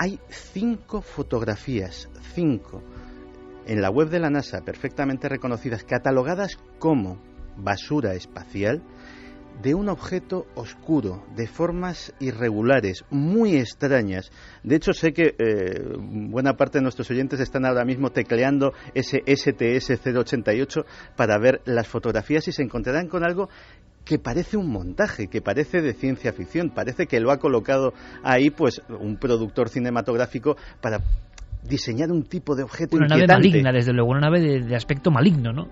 Hay 5 fotografías, 5, en la web de la NASA, perfectamente reconocidas, catalogadas como basura espacial, de un objeto oscuro, de formas irregulares, muy extrañas. De hecho, sé que buena parte de nuestros oyentes están ahora mismo tecleando ese STS-088 para ver las fotografías y se encontrarán con algo que parece un montaje, que parece de ciencia ficción, parece que lo ha colocado ahí pues un productor cinematográfico para diseñar un tipo de objeto inquietante. Una nave maligna, desde luego, una nave de aspecto maligno, ¿no?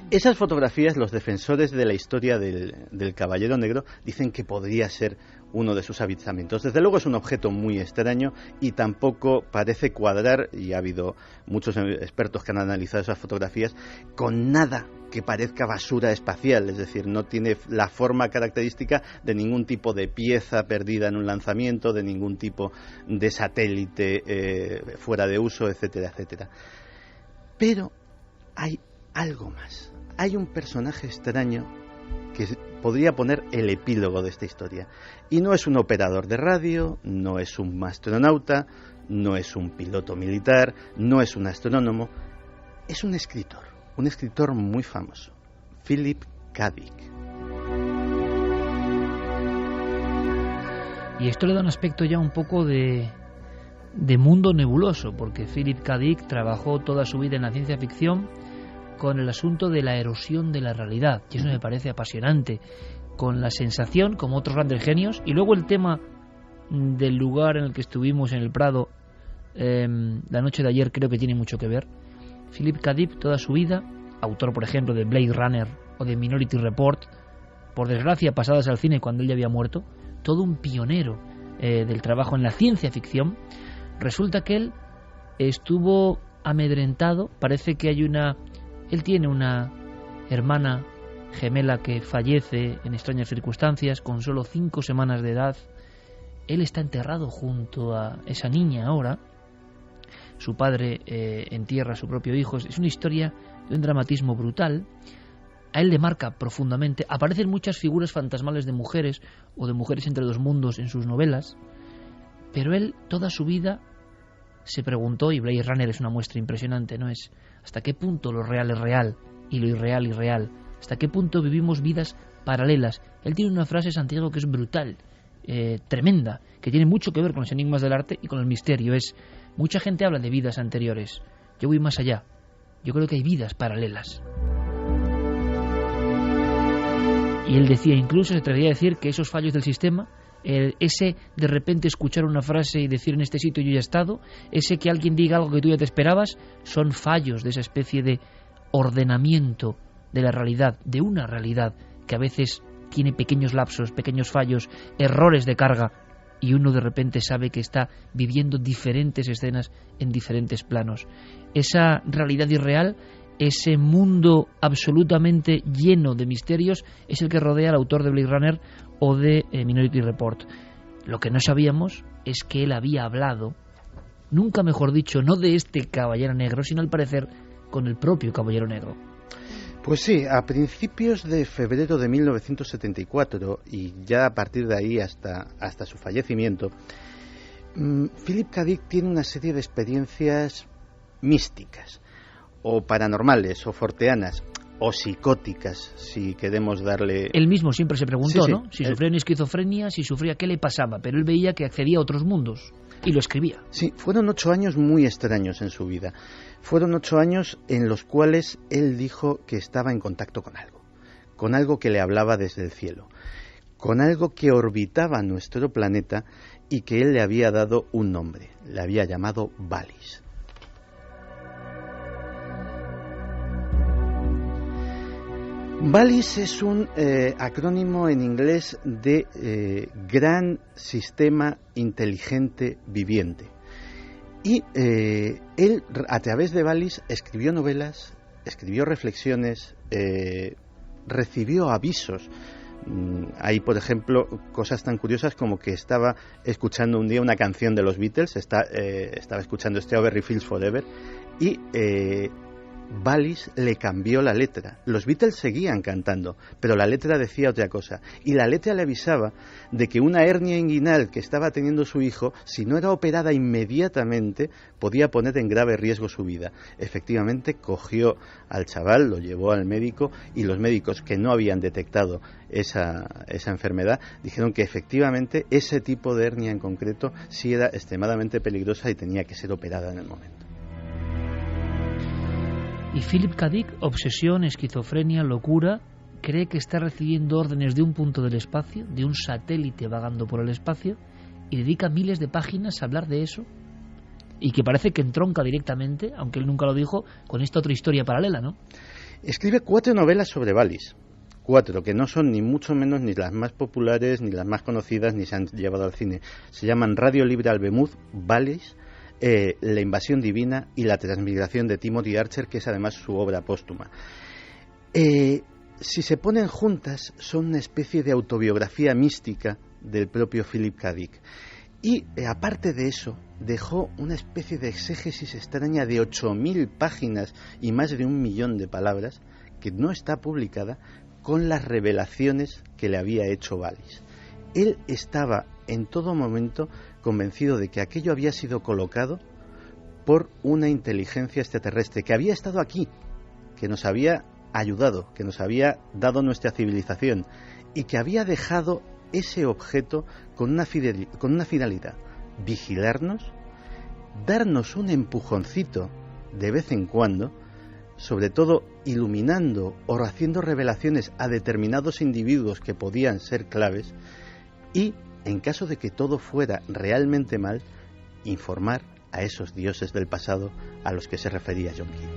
Esas fotografías, los defensores de la historia del Caballero Negro dicen que podría ser uno de sus avistamientos. Desde luego es un objeto muy extraño y tampoco parece cuadrar, y ha habido muchos expertos que han analizado esas fotografías, con nada que parezca basura espacial, es decir, no tiene la forma característica de ningún tipo de pieza perdida en un lanzamiento, de ningún tipo de satélite fuera de uso, etcétera, etcétera. Pero hay algo más. Hay un personaje extraño que podría poner el epílogo de esta historia. Y no es un operador de radio, no es un astronauta, no es un piloto militar, no es un astrónomo. Es un escritor muy famoso, Philip K. Dick. Y esto le da un aspecto ya un poco de mundo nebuloso, porque Philip K. Dick trabajó toda su vida en la ciencia ficción con el asunto de la erosión de la realidad, y eso me parece apasionante, con la sensación, como otros grandes genios, y luego el tema del lugar en el que estuvimos en el Prado la noche de ayer creo que tiene mucho que ver. Philip K. Dick, toda su vida, autor por ejemplo de Blade Runner o de Minority Report, por desgracia pasadas al cine cuando él ya había muerto, todo un pionero del trabajo en la ciencia ficción. Resulta que él estuvo amedrentado, parece que él tiene una hermana gemela que fallece en extrañas circunstancias con solo 5 semanas de edad. Él está enterrado junto a esa niña ahora. Su padre entierra a su propio hijo. Es una historia de un dramatismo brutal. A él le marca profundamente. Aparecen muchas figuras fantasmales de mujeres o de mujeres entre dos mundos en sus novelas, pero él toda su vida se preguntó, y Blade Runner es una muestra impresionante, ¿no? Es hasta qué punto lo real es real y lo irreal irreal, hasta qué punto vivimos vidas paralelas. Él tiene una frase, Santiago, que es brutal, tremenda, que tiene mucho que ver con los enigmas del arte y con el misterio. Mucha gente habla de vidas anteriores, yo voy más allá, yo creo que hay vidas paralelas. Y él decía, incluso se atrevía a decir que esos fallos del sistema, ese de repente escuchar una frase y decir en este sitio yo ya he estado, ese que alguien diga algo que tú ya te esperabas, son fallos de esa especie de ordenamiento de la realidad, de una realidad que a veces tiene pequeños lapsos, pequeños fallos, errores de carga, y uno de repente sabe que está viviendo diferentes escenas en diferentes planos. Esa realidad irreal, ese mundo absolutamente lleno de misterios, es el que rodea al autor de Blade Runner o de Minority Report. Lo que no sabíamos es que él había hablado, nunca mejor dicho, no de este Caballero Negro, sino al parecer con el propio Caballero Negro. Pues sí, a principios de febrero de 1974, y ya a partir de ahí hasta su fallecimiento, Philip K. Dick tiene una serie de experiencias místicas, o paranormales, o forteanas, o psicóticas, si queremos darle... Él mismo siempre se preguntó, sí, ¿no? Si sufría una esquizofrenia, si sufría, ¿qué le pasaba? Pero él veía que accedía a otros mundos y lo escribía. Sí, fueron 8 años muy extraños en su vida. Fueron 8 años en los cuales él dijo que estaba en contacto con algo que le hablaba desde el cielo, con algo que orbitaba nuestro planeta y que él le había dado un nombre, le había llamado Valis. Valis es un acrónimo en inglés de Gran Sistema Inteligente Viviente. Y él, a través de Valis, escribió novelas, escribió reflexiones, recibió avisos. Hay, por ejemplo, cosas tan curiosas como que estaba escuchando un día una canción de los Beatles, estaba escuchando Strawberry Fields Forever, y Wallis le cambió la letra. Los Beatles seguían cantando, pero la letra decía otra cosa. Y la letra le avisaba de que una hernia inguinal que estaba teniendo su hijo, si no era operada inmediatamente, podía poner en grave riesgo su vida. Efectivamente, cogió al chaval, lo llevó al médico, y los médicos que no habían detectado esa enfermedad dijeron que efectivamente ese tipo de hernia en concreto sí era extremadamente peligrosa y tenía que ser operada en el momento. Y Philip K. Dick, obsesión, esquizofrenia, locura, cree que está recibiendo órdenes de un punto del espacio, de un satélite vagando por el espacio, y dedica miles de páginas a hablar de eso, y que parece que entronca directamente, aunque él nunca lo dijo, con esta otra historia paralela, ¿no? Escribe 4 novelas sobre Wallis. 4, que no son ni mucho menos ni las más populares, ni las más conocidas, ni se han llevado al cine. Se llaman Radio Libre Albemuth, Wallis, La invasión divina y La transmigración de Timothy Archer, que es además su obra póstuma. Si se ponen juntas, son una especie de autobiografía mística del propio Philip K. Dick. Y aparte de eso, dejó una especie de exégesis extraña de 8.000 páginas y más de 1 millón de palabras, que no está publicada, con las revelaciones que le había hecho Wallis. Él estaba en todo momento convencido de que aquello había sido colocado por una inteligencia extraterrestre, que había estado aquí, que nos había ayudado, que nos había dado nuestra civilización y que había dejado ese objeto con una finalidad: vigilarnos, darnos un empujoncito de vez en cuando, sobre todo iluminando o haciendo revelaciones a determinados individuos que podían ser claves, y en caso de que todo fuera realmente mal, informar a esos dioses del pasado a los que se refería John Keel.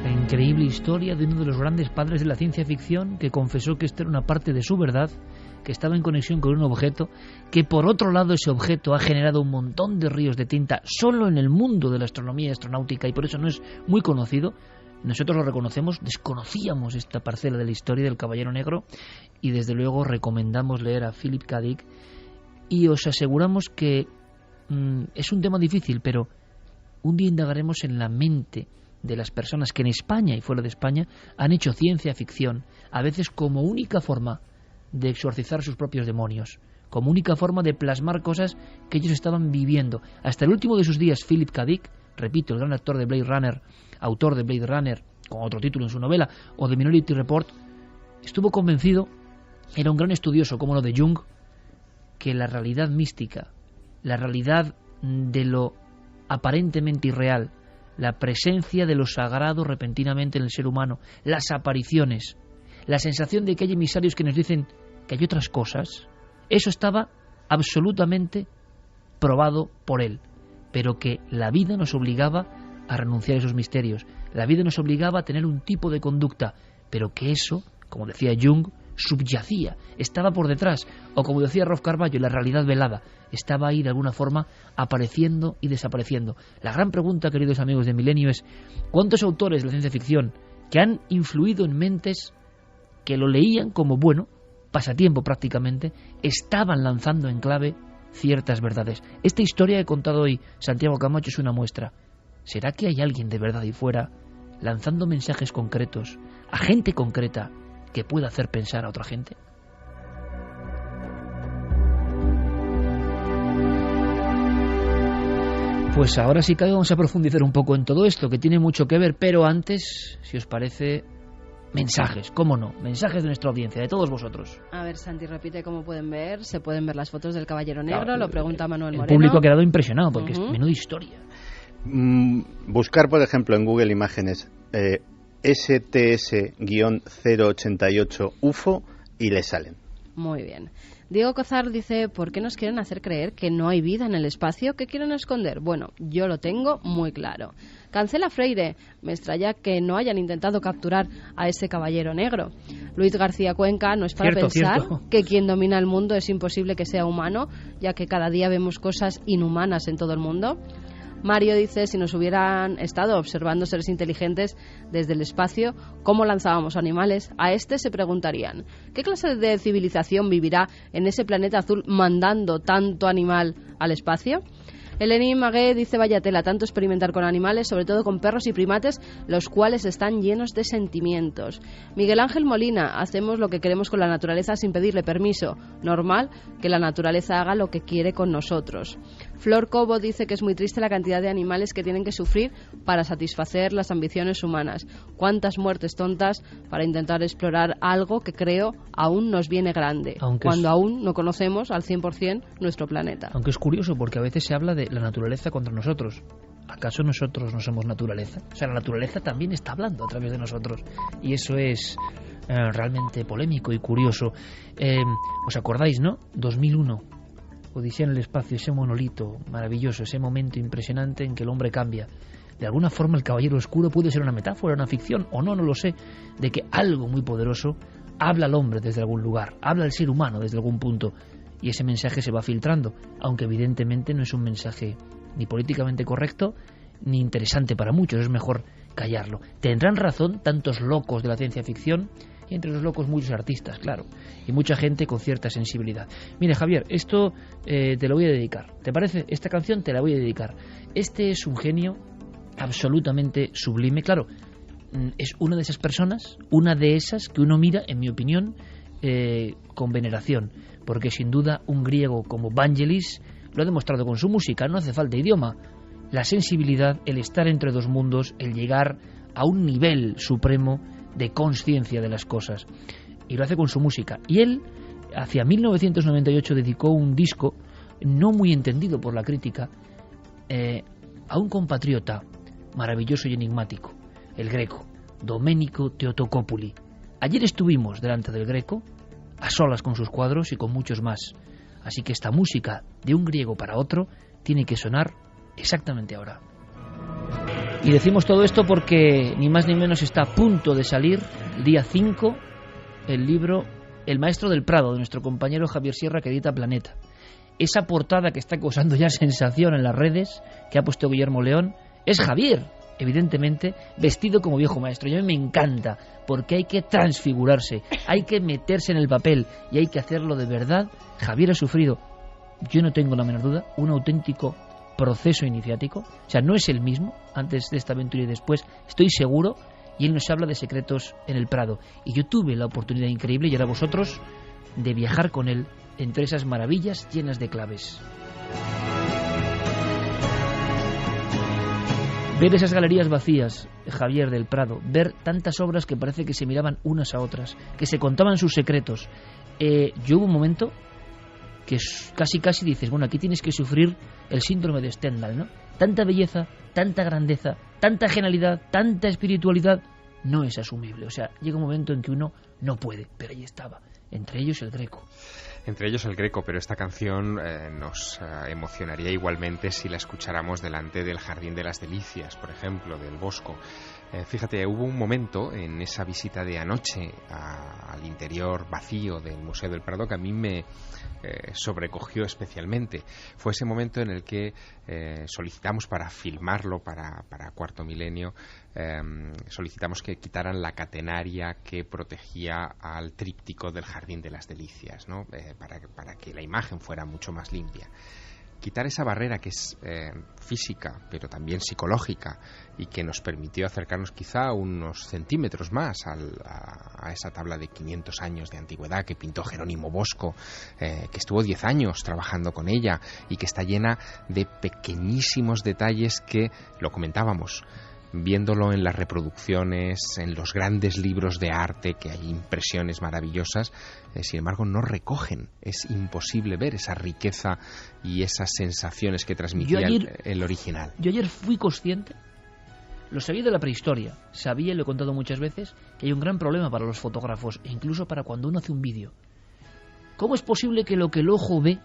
La increíble historia de uno de los grandes padres de la ciencia ficción, que confesó que esta era una parte de su verdad, que estaba en conexión con un objeto, que por otro lado ese objeto ha generado un montón de ríos de tinta solo en el mundo de la astronomía y astronáutica, y por eso no es muy conocido. Nosotros lo reconocemos, desconocíamos esta parcela de la historia del Caballero Negro, y desde luego recomendamos leer a Philip K. Dick, y os aseguramos que es un tema difícil, pero un día indagaremos en la mente de las personas que en España y fuera de España han hecho ciencia ficción, a veces como única forma de exorcizar sus propios demonios, como única forma de plasmar cosas que ellos estaban viviendo. Hasta el último de sus días, Philip K. Dick, repito, el gran actor de Blade Runner, autor de Blade Runner, con otro título en su novela, o de Minority Report, estuvo convencido, era un gran estudioso como lo de Jung, que la realidad mística, la realidad de lo aparentemente irreal, la presencia de lo sagrado repentinamente en el ser humano, las apariciones, la sensación de que hay emisarios que nos dicen que hay otras cosas, eso estaba absolutamente probado por él, pero que la vida nos obligaba a renunciar a esos misterios, la vida nos obligaba a tener un tipo de conducta, pero que eso, como decía Jung, subyacía, estaba por detrás, o como decía Rolf Carballo, la realidad velada, estaba ahí de alguna forma apareciendo y desapareciendo. La gran pregunta, queridos amigos de Milenio, es ¿cuántos autores de la ciencia ficción que han influido en mentes que lo leían como, bueno, pasatiempo prácticamente, estaban lanzando en clave ciertas verdades? Esta historia que he contado hoy, Santiago Camacho, es una muestra. ¿Será que hay alguien de verdad ahí fuera lanzando mensajes concretos a gente concreta que pueda hacer pensar a otra gente? Pues ahora sí que vamos a profundizar un poco en todo esto, que tiene mucho que ver, pero antes, si os parece, mensajes, cómo no, mensajes de nuestra audiencia, de todos vosotros. A ver, Santi, repite cómo pueden ver. Se pueden ver las fotos del Caballero Negro, claro, lo pregunta Manuel Moreno. El público ha quedado impresionado porque es menuda historia. Buscar, por ejemplo, en Google Imágenes STS-088 UFO y le salen. Muy bien. Diego Cozar dice, ¿por qué nos quieren hacer creer que no hay vida en el espacio? ¿Qué quieren esconder? Bueno, yo lo tengo muy claro. Cancela Freire, me extraña que no hayan intentado capturar a ese Caballero Negro. Luis García Cuenca, no es para pensar que quien domina el mundo es imposible que sea humano, ya que cada día vemos cosas inhumanas en todo el mundo. Mario dice, si nos hubieran estado observando seres inteligentes desde el espacio, ¿cómo lanzábamos animales? A este se preguntarían, ¿qué clase de civilización vivirá en ese planeta azul mandando tanto animal al espacio? Eleni Magué dice: vaya tela, tanto experimentar con animales, sobre todo con perros y primates, los cuales están llenos de sentimientos. Miguel Ángel Molina: hacemos lo que queremos con la naturaleza sin pedirle permiso. Normal que la naturaleza haga lo que quiere con nosotros. Flor Cobo dice que es muy triste la cantidad de animales que tienen que sufrir para satisfacer las ambiciones humanas. Cuántas muertes tontas para intentar explorar algo que creo aún nos viene grande, cuando aún no conocemos al 100% nuestro planeta. Aunque es curioso porque a veces se habla de la naturaleza contra nosotros. ¿Acaso nosotros no somos naturaleza? O sea, la naturaleza también está hablando a través de nosotros. Y eso es realmente polémico y curioso. ¿Os acordáis, no? 2001. Odisea en el espacio, ese monolito maravilloso, ese momento impresionante en que el hombre cambia. De alguna forma el caballero oscuro puede ser una metáfora, una ficción, o no lo sé, de que algo muy poderoso habla al hombre desde algún lugar, habla al ser humano desde algún punto, y ese mensaje se va filtrando, aunque evidentemente no es un mensaje ni políticamente correcto, ni interesante para muchos, es mejor callarlo. Tendrán razón tantos locos de la ciencia ficción, y entre los locos muchos artistas, claro, y mucha gente con cierta sensibilidad. Mire, Javier, esto te lo voy a dedicar, ¿te parece? Esta canción te la voy a dedicar. Este es un genio absolutamente sublime, claro, es una de esas personas, una de esas que uno mira, en mi opinión, con veneración, porque sin duda un griego como Vangelis lo ha demostrado con su música, no hace falta idioma, la sensibilidad, el estar entre dos mundos, el llegar a un nivel supremo de conciencia de las cosas, y lo hace con su música. Y él, hacia 1998, dedicó un disco no muy entendido por la crítica a un compatriota maravilloso y enigmático, el Greco, Domenico Theotokopoulos. Ayer estuvimos delante del Greco, a solas con sus cuadros y con muchos más. Así que esta música de un griego para otro tiene que sonar exactamente ahora. Y decimos todo esto porque ni más ni menos está a punto de salir, el día 5, el libro El Maestro del Prado, de nuestro compañero Javier Sierra, que edita Planeta. Esa portada que está causando ya sensación en las redes, que ha puesto Guillermo León, es Javier, evidentemente, vestido como viejo maestro. Y a mí me encanta, porque hay que transfigurarse, hay que meterse en el papel y hay que hacerlo de verdad. Javier ha sufrido, yo no tengo la menor duda, un auténtico proceso iniciático, o sea, no es el mismo antes de esta aventura y después, estoy seguro, y él nos habla de secretos en el Prado, y yo tuve la oportunidad increíble, y ahora vosotros, de viajar con él entre esas maravillas llenas de claves. Ver esas galerías vacías, Javier, del Prado, ver tantas obras que parece que se miraban unas a otras, que se contaban sus secretos. Yo hubo un momento que casi dices, bueno, aquí tienes que sufrir el síndrome de Stendhal, ¿no? Tanta belleza, tanta grandeza, tanta genialidad, tanta espiritualidad, no es asumible. O sea, llega un momento en que uno no puede, pero ahí estaba, entre ellos el Greco. Entre ellos el Greco, pero esta canción nos emocionaría igualmente si la escucháramos delante del Jardín de las Delicias, por ejemplo, del Bosco. Fíjate, hubo un momento en esa visita de anoche al interior vacío del Museo del Prado que a mí me sobrecogió especialmente. Fue ese momento en el que solicitamos para filmarlo para Cuarto Milenio, solicitamos que quitaran la catenaria que protegía al tríptico del Jardín de las Delicias, ¿no? Para que la imagen fuera mucho más limpia. Quitar esa barrera que es física, pero también psicológica, y que nos permitió acercarnos quizá unos centímetros más a esa tabla de 500 años de antigüedad que pintó Jerónimo Bosco, que estuvo 10 años trabajando con ella y que está llena de pequeñísimos detalles que, lo comentábamos, viéndolo en las reproducciones, en los grandes libros de arte, que hay impresiones maravillosas, sin embargo no recogen, es imposible ver esa riqueza y esas sensaciones que transmitía el original. Yo ayer fui consciente, lo sabía de la prehistoria, sabía, y lo he contado muchas veces, que hay un gran problema para los fotógrafos, e incluso para cuando uno hace un vídeo. ¿Cómo es posible que lo que el ojo ve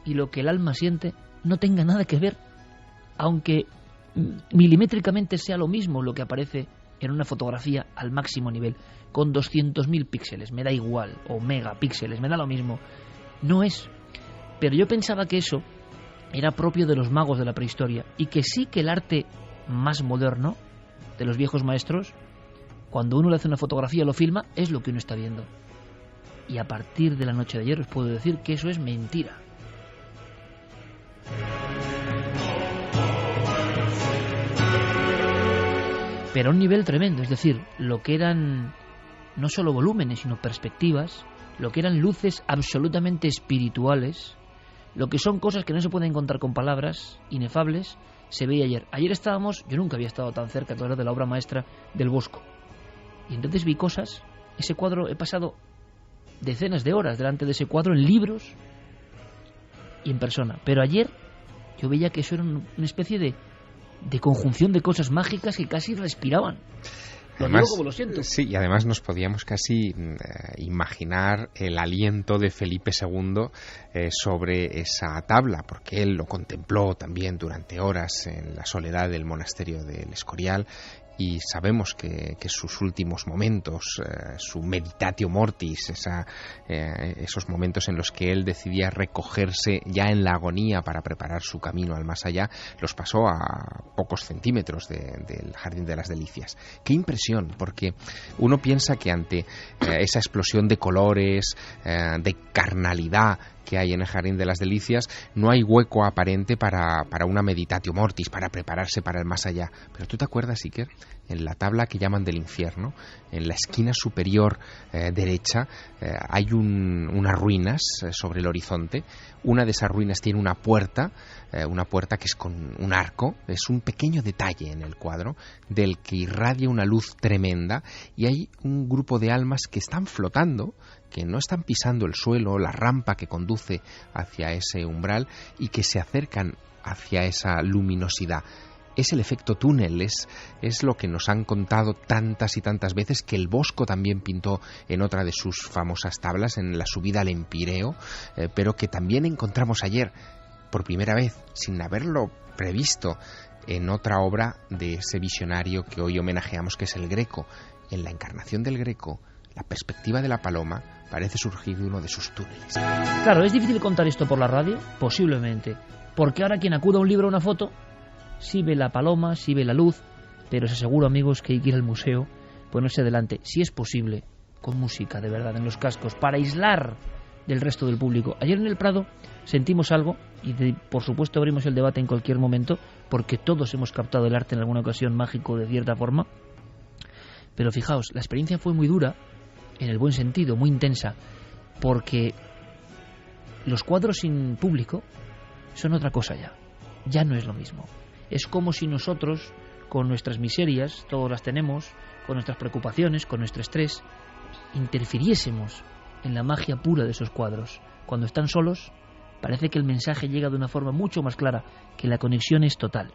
y lo que el alma siente no tenga nada que ver, aunque milimétricamente sea lo mismo lo que aparece en una fotografía al máximo nivel, con 200.000 píxeles, me da igual, o megapíxeles, me da lo mismo? No es. Pero yo pensaba que eso era propio de los magos de la prehistoria, y que sí, que el arte más moderno de los viejos maestros, cuando uno le hace una fotografía, lo filma, es lo que uno está viendo. Y a partir de la noche de ayer os puedo decir que eso es mentira. pero a un nivel tremendo, es decir, lo que eran no solo volúmenes, sino perspectivas, lo que eran luces absolutamente espirituales, lo que son cosas que no se pueden encontrar con palabras, inefables, se veía ayer. Ayer estábamos, yo nunca había estado tan cerca todavía de la obra maestra del Bosco, y entonces vi cosas. Ese cuadro, he pasado decenas de horas delante de ese cuadro en libros y en persona, pero ayer yo veía que eso era una especie de conjunción de cosas mágicas que casi respiraban. Además, digo como lo siento. Sí, y además nos podíamos casi imaginar el aliento de Felipe II sobre esa tabla, porque él lo contempló también durante horas en la soledad del monasterio del Escorial, y sabemos que sus últimos momentos, su meditatio mortis, esos momentos en los que él decidía recogerse ya en la agonía para preparar su camino al más allá, los pasó a pocos centímetros del Jardín de las Delicias. ¡Qué impresión! Porque uno piensa que ante esa explosión de colores, de carnalidad que hay en el Jardín de las Delicias, no hay hueco aparente para una meditatio mortis, para prepararse para el más allá. Pero ¿tú te acuerdas, Iker? En la tabla que llaman del infierno, en la esquina superior derecha, hay unas ruinas sobre el horizonte. Una de esas ruinas tiene una puerta que es con un arco. Es un pequeño detalle en el cuadro del que irradia una luz tremenda, y hay un grupo de almas que están flotando, que no están pisando el suelo, la rampa que conduce hacia ese umbral, y que se acercan hacia esa luminosidad. Es el efecto túnel, es lo que nos han contado tantas y tantas veces, que el Bosco también pintó en otra de sus famosas tablas, en la subida al Empireo, pero que también encontramos ayer, por primera vez, sin haberlo previsto, en otra obra de ese visionario que hoy homenajeamos, que es el Greco. En la encarnación del Greco, la perspectiva de la paloma parece surgir de uno de sus túneles. Claro, es difícil contar esto por la radio, posiblemente, porque ahora quien acuda a un libro o una foto sí ve la paloma, sí ve la luz, pero os aseguro, amigos, que hay que ir al museo, ponerse delante, si es posible, con música de verdad en los cascos, para aislar del resto del público. Ayer en el Prado sentimos algo, y por supuesto abrimos el debate en cualquier momento, porque todos hemos captado el arte en alguna ocasión mágico de cierta forma, pero fijaos, la experiencia fue muy dura, en el buen sentido, muy intensa, porque los cuadros sin público son otra cosa ya no es lo mismo. Es como si nosotros, con nuestras miserias, todos las tenemos, con nuestras preocupaciones, con nuestro estrés, interfiriésemos en la magia pura de esos cuadros. Cuando están solos, parece que el mensaje llega de una forma mucho más clara, que la conexión es total.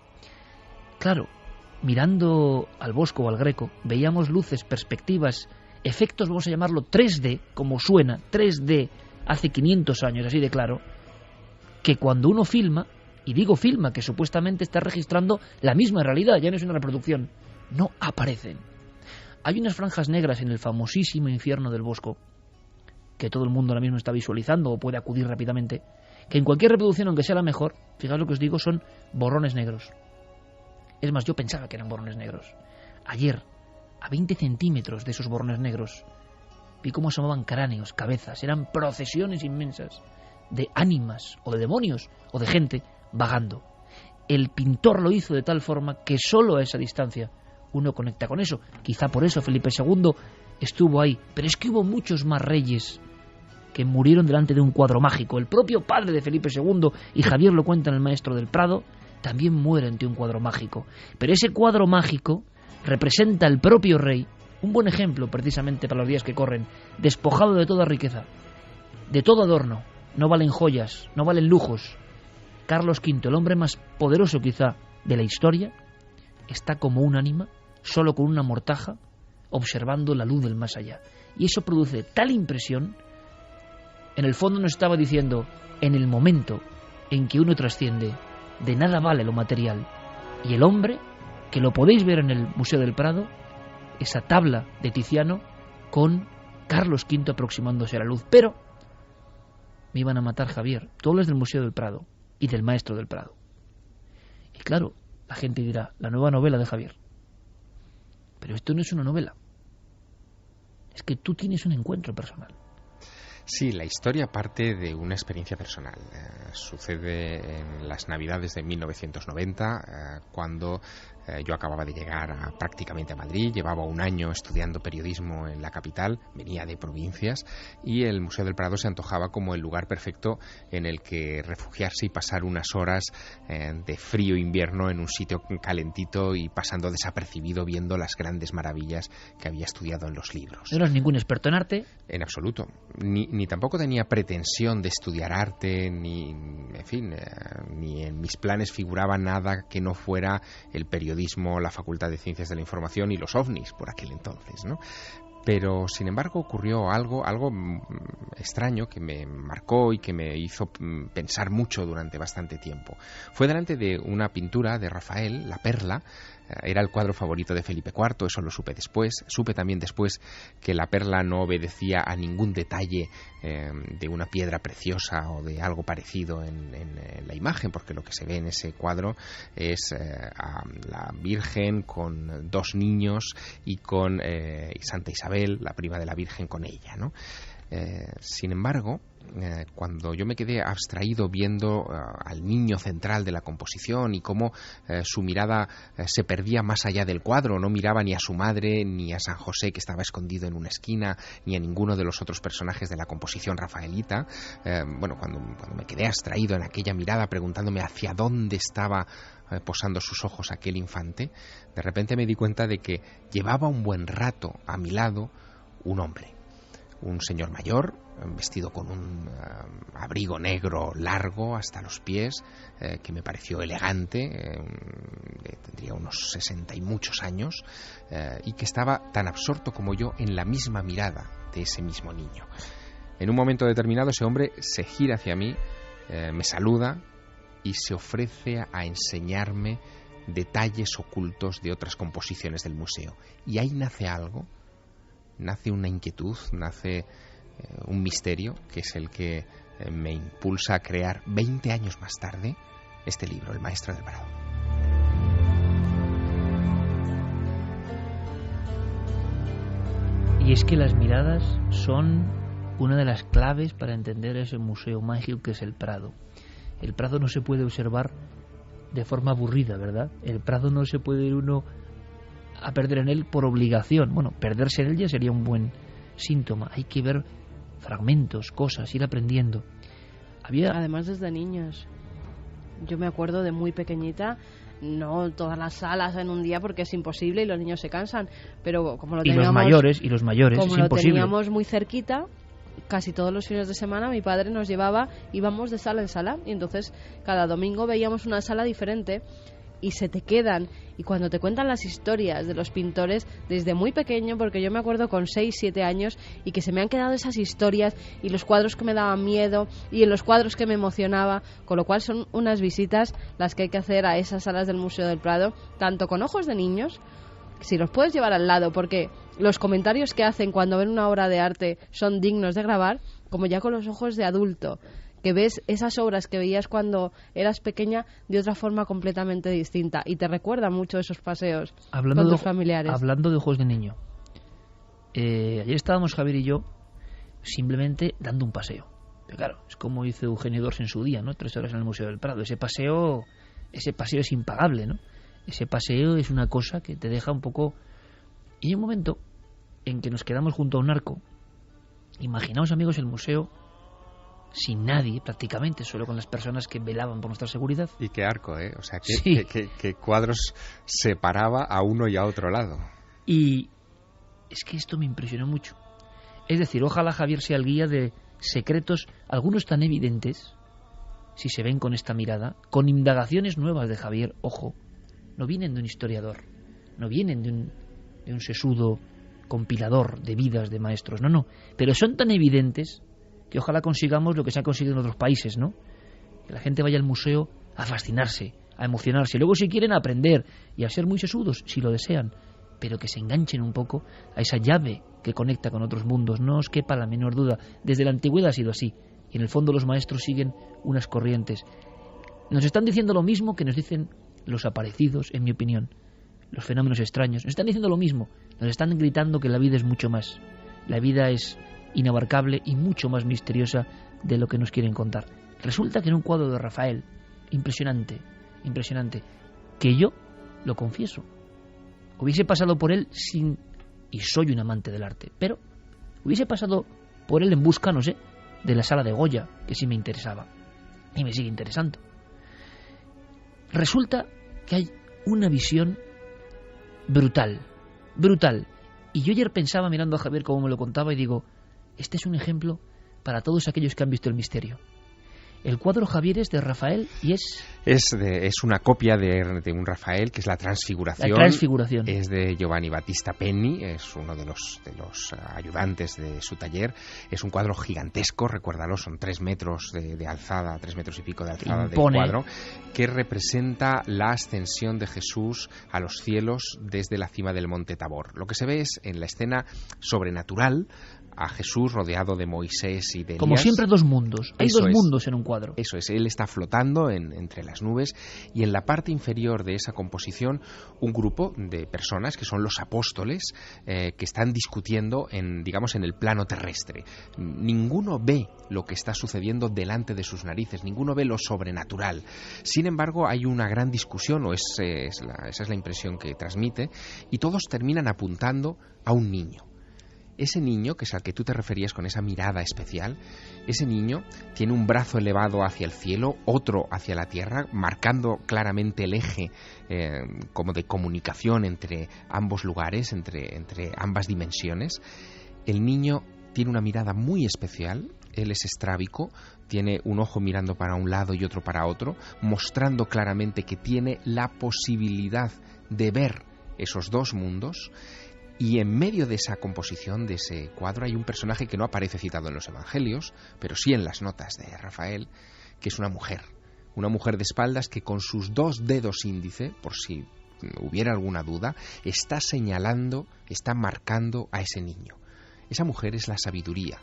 Claro, mirando al Bosco o al Greco, veíamos luces, perspectivas, efectos, vamos a llamarlo 3D, como suena, 3D, hace 500 años, así de claro, que cuando uno filma, y digo filma, que supuestamente está registrando la misma realidad, ya no es una reproducción, no aparecen. Hay unas franjas negras en el famosísimo infierno del Bosco, que todo el mundo ahora mismo está visualizando o puede acudir rápidamente, que en cualquier reproducción, aunque sea la mejor, fijaos lo que os digo, son borrones negros. Es más, yo pensaba que eran borrones negros. Ayer, a 20 centímetros de esos borrones negros, vi cómo asomaban cráneos, cabezas, eran procesiones inmensas de ánimas, o de demonios, o de gente vagando. El pintor lo hizo de tal forma que solo a esa distancia uno conecta con eso. Quizá por eso Felipe II estuvo ahí, pero es que hubo muchos más reyes que murieron delante de un cuadro mágico. El propio padre de Felipe II, y Javier lo cuenta en El Maestro del Prado, también muere ante un cuadro mágico. Pero ese cuadro mágico representa al propio rey, un buen ejemplo precisamente para los días que corren, despojado de toda riqueza, de todo adorno, no valen joyas, no valen lujos. Carlos V, el hombre más poderoso quizá de la historia, está como un ánima, solo con una mortaja, observando la luz del más allá. Y eso produce tal impresión. En el fondo nos estaba diciendo, en el momento en que uno trasciende, de nada vale lo material. Y el hombre, que lo podéis ver en el Museo del Prado, esa tabla de Tiziano con Carlos V aproximándose a la luz. Pero me iban a matar, Javier. Tú hablas del Museo del Prado y del Maestro del Prado. Y claro, la gente dirá, la nueva novela de Javier. Pero esto no es una novela. Es que tú tienes un encuentro personal. Sí, la historia parte de una experiencia personal. Sucede en las Navidades de 1990, cuando Yo acababa de llegar prácticamente a Madrid, llevaba un año estudiando periodismo en la capital, venía de provincias, y el Museo del Prado se antojaba como el lugar perfecto en el que refugiarse y pasar unas horas de frío invierno en un sitio calentito y pasando desapercibido viendo las grandes maravillas que había estudiado en los libros. ¿No eras ningún experto en arte? En absoluto. Ni tampoco tenía pretensión de estudiar arte, ni en mis planes figuraba nada que no fuera el periodismo, la Facultad de Ciencias de la Información y los ovnis por aquel entonces, ¿no? Pero, sin embargo, ocurrió algo extraño que me marcó y que me hizo pensar mucho durante bastante tiempo. Fue delante de una pintura de Rafael, La Perla. Era el cuadro favorito de Felipe IV, eso lo supe después. Supe también después que la perla no obedecía a ningún detalle de una piedra preciosa o de algo parecido en la imagen, porque lo que se ve en ese cuadro es a la Virgen con 2 niños y con Santa Isabel, la prima de la Virgen, con ella, ¿no? Sin embargo, cuando yo me quedé abstraído viendo al niño central de la composición y cómo su mirada se perdía más allá del cuadro, no miraba ni a su madre, ni a San José que estaba escondido en una esquina, ni a ninguno de los otros personajes de la composición rafaelita, cuando me quedé abstraído en aquella mirada preguntándome hacia dónde estaba posando sus ojos aquel infante, de repente me di cuenta de que llevaba un buen rato a mi lado un hombre. Un señor mayor, vestido con un abrigo negro largo hasta los pies, que me pareció elegante, tendría unos 60 y muchos años, y que estaba tan absorto como yo en la misma mirada de ese mismo niño. En un momento determinado ese hombre se gira hacia mí, me saluda y se ofrece a enseñarme detalles ocultos de otras composiciones del museo. Y ahí nace algo. Nace una inquietud, nace un misterio, que es el que me impulsa a crear 20 años más tarde este libro, El Maestro del Prado. Y es que las miradas son una de las claves para entender ese museo mágico que es el Prado. El Prado no se puede observar de forma aburrida, ¿verdad? El Prado no se puede ir uno a perder en él por obligación. Bueno, perderse en él ya sería un buen síntoma. Hay que ver fragmentos, cosas, ir aprendiendo. Además, desde niños. Yo me acuerdo de muy pequeñita, no todas las salas en un día porque es imposible y los niños se cansan, pero como lo teníamos... Y los mayores, como es lo imposible. Teníamos muy cerquita, casi todos los fines de semana mi padre nos íbamos de sala en sala, y entonces cada domingo veíamos una sala diferente. Y se te quedan, y cuando te cuentan las historias de los pintores desde muy pequeño, porque yo me acuerdo con 6, 7 años y que se me han quedado esas historias y los cuadros que me daban miedo y en los cuadros que me emocionaba, con lo cual son unas visitas las que hay que hacer a esas salas del Museo del Prado, tanto con ojos de niños, si los puedes llevar al lado, porque los comentarios que hacen cuando ven una obra de arte son dignos de grabar, como ya con los ojos de adulto, que ves esas obras que veías cuando eras pequeña de otra forma completamente distinta y te recuerda mucho esos paseos con tus familiares. Hablando de ojos de niño, ayer estábamos Javier y yo simplemente dando un paseo. Pero claro, es como hizo Eugenio Dors en su día, ¿no? 3 horas en el Museo del Prado. Ese paseo es impagable, ¿no? Ese paseo es una cosa que te deja un poco... Y hay un momento en que nos quedamos junto a un arco. Imaginaos, amigos, el museo sin nadie prácticamente, solo con las personas que velaban por nuestra seguridad. Y qué arco, ¿eh? O sea, sí. que cuadros separaba a uno y a otro lado. Y es que esto me impresionó mucho. Es decir, ojalá Javier sea el guía de secretos, algunos tan evidentes, si se ven con esta mirada, con indagaciones nuevas de Javier, ojo, no vienen de un historiador, no vienen de un sesudo compilador de vidas de maestros, no, pero son tan evidentes que ojalá consigamos lo que se ha conseguido en otros países, ¿no? Que la gente vaya al museo a fascinarse, a emocionarse, luego si quieren a aprender y a ser muy sesudos, si lo desean, pero que se enganchen un poco a esa llave que conecta con otros mundos. No os quepa la menor duda, desde la antigüedad ha sido así, y en el fondo los maestros siguen unas corrientes. Nos están diciendo lo mismo que nos dicen los aparecidos, en mi opinión, los fenómenos extraños. Nos están diciendo lo mismo, nos están gritando que la vida es mucho más. La vida es inabarcable y mucho más misteriosa de lo que nos quieren contar. Resulta que en un cuadro de Rafael, impresionante, que yo lo confieso. Hubiese pasado por él sin... y soy un amante del arte, pero hubiese pasado por él en busca, no sé, de la sala de Goya, que sí me interesaba, y me sigue interesando. Resulta que hay una visión brutal, brutal. Y yo ayer pensaba, mirando a Javier cómo me lo contaba, y digo, este es un ejemplo para todos aquellos que han visto el misterio. El cuadro, Javier, es de Rafael y es una copia de un Rafael, que es la Transfiguración. La Transfiguración. Es de Giovanni Battista Penni, es uno de los ayudantes de su taller. Es un cuadro gigantesco, recuérdalo, son 3 metros de alzada, 3 metros y pico de alzada del cuadro, que representa la ascensión de Jesús a los cielos desde la cima del monte Tabor. Lo que se ve es, en la escena sobrenatural, a Jesús rodeado de Moisés y de Elías. Como siempre, 2 mundos. Hay 2 mundos en un cuadro. Eso es, él está flotando entre las nubes, y en la parte inferior de esa composición un grupo de personas que son los apóstoles, que están discutiendo en el plano terrestre. Ninguno ve lo que está sucediendo delante de sus narices, ninguno ve lo sobrenatural. Sin embargo, hay una gran discusión, esa es la impresión que transmite, y todos terminan apuntando a un niño. Ese niño, que es al que tú te referías con esa mirada especial, ese niño tiene un brazo elevado hacia el cielo, otro hacia la tierra, marcando claramente el eje como de comunicación entre ambos lugares, entre ambas dimensiones. El niño tiene una mirada muy especial, él es estrábico, tiene un ojo mirando para un lado y otro para otro, mostrando claramente que tiene la posibilidad de ver esos 2 mundos. Y en medio de esa composición, de ese cuadro, hay un personaje que no aparece citado en los evangelios, pero sí en las notas de Rafael, que es una mujer de espaldas que con sus 2 dedos índice, por si hubiera alguna duda, está señalando, está marcando a ese niño. Esa mujer es la sabiduría.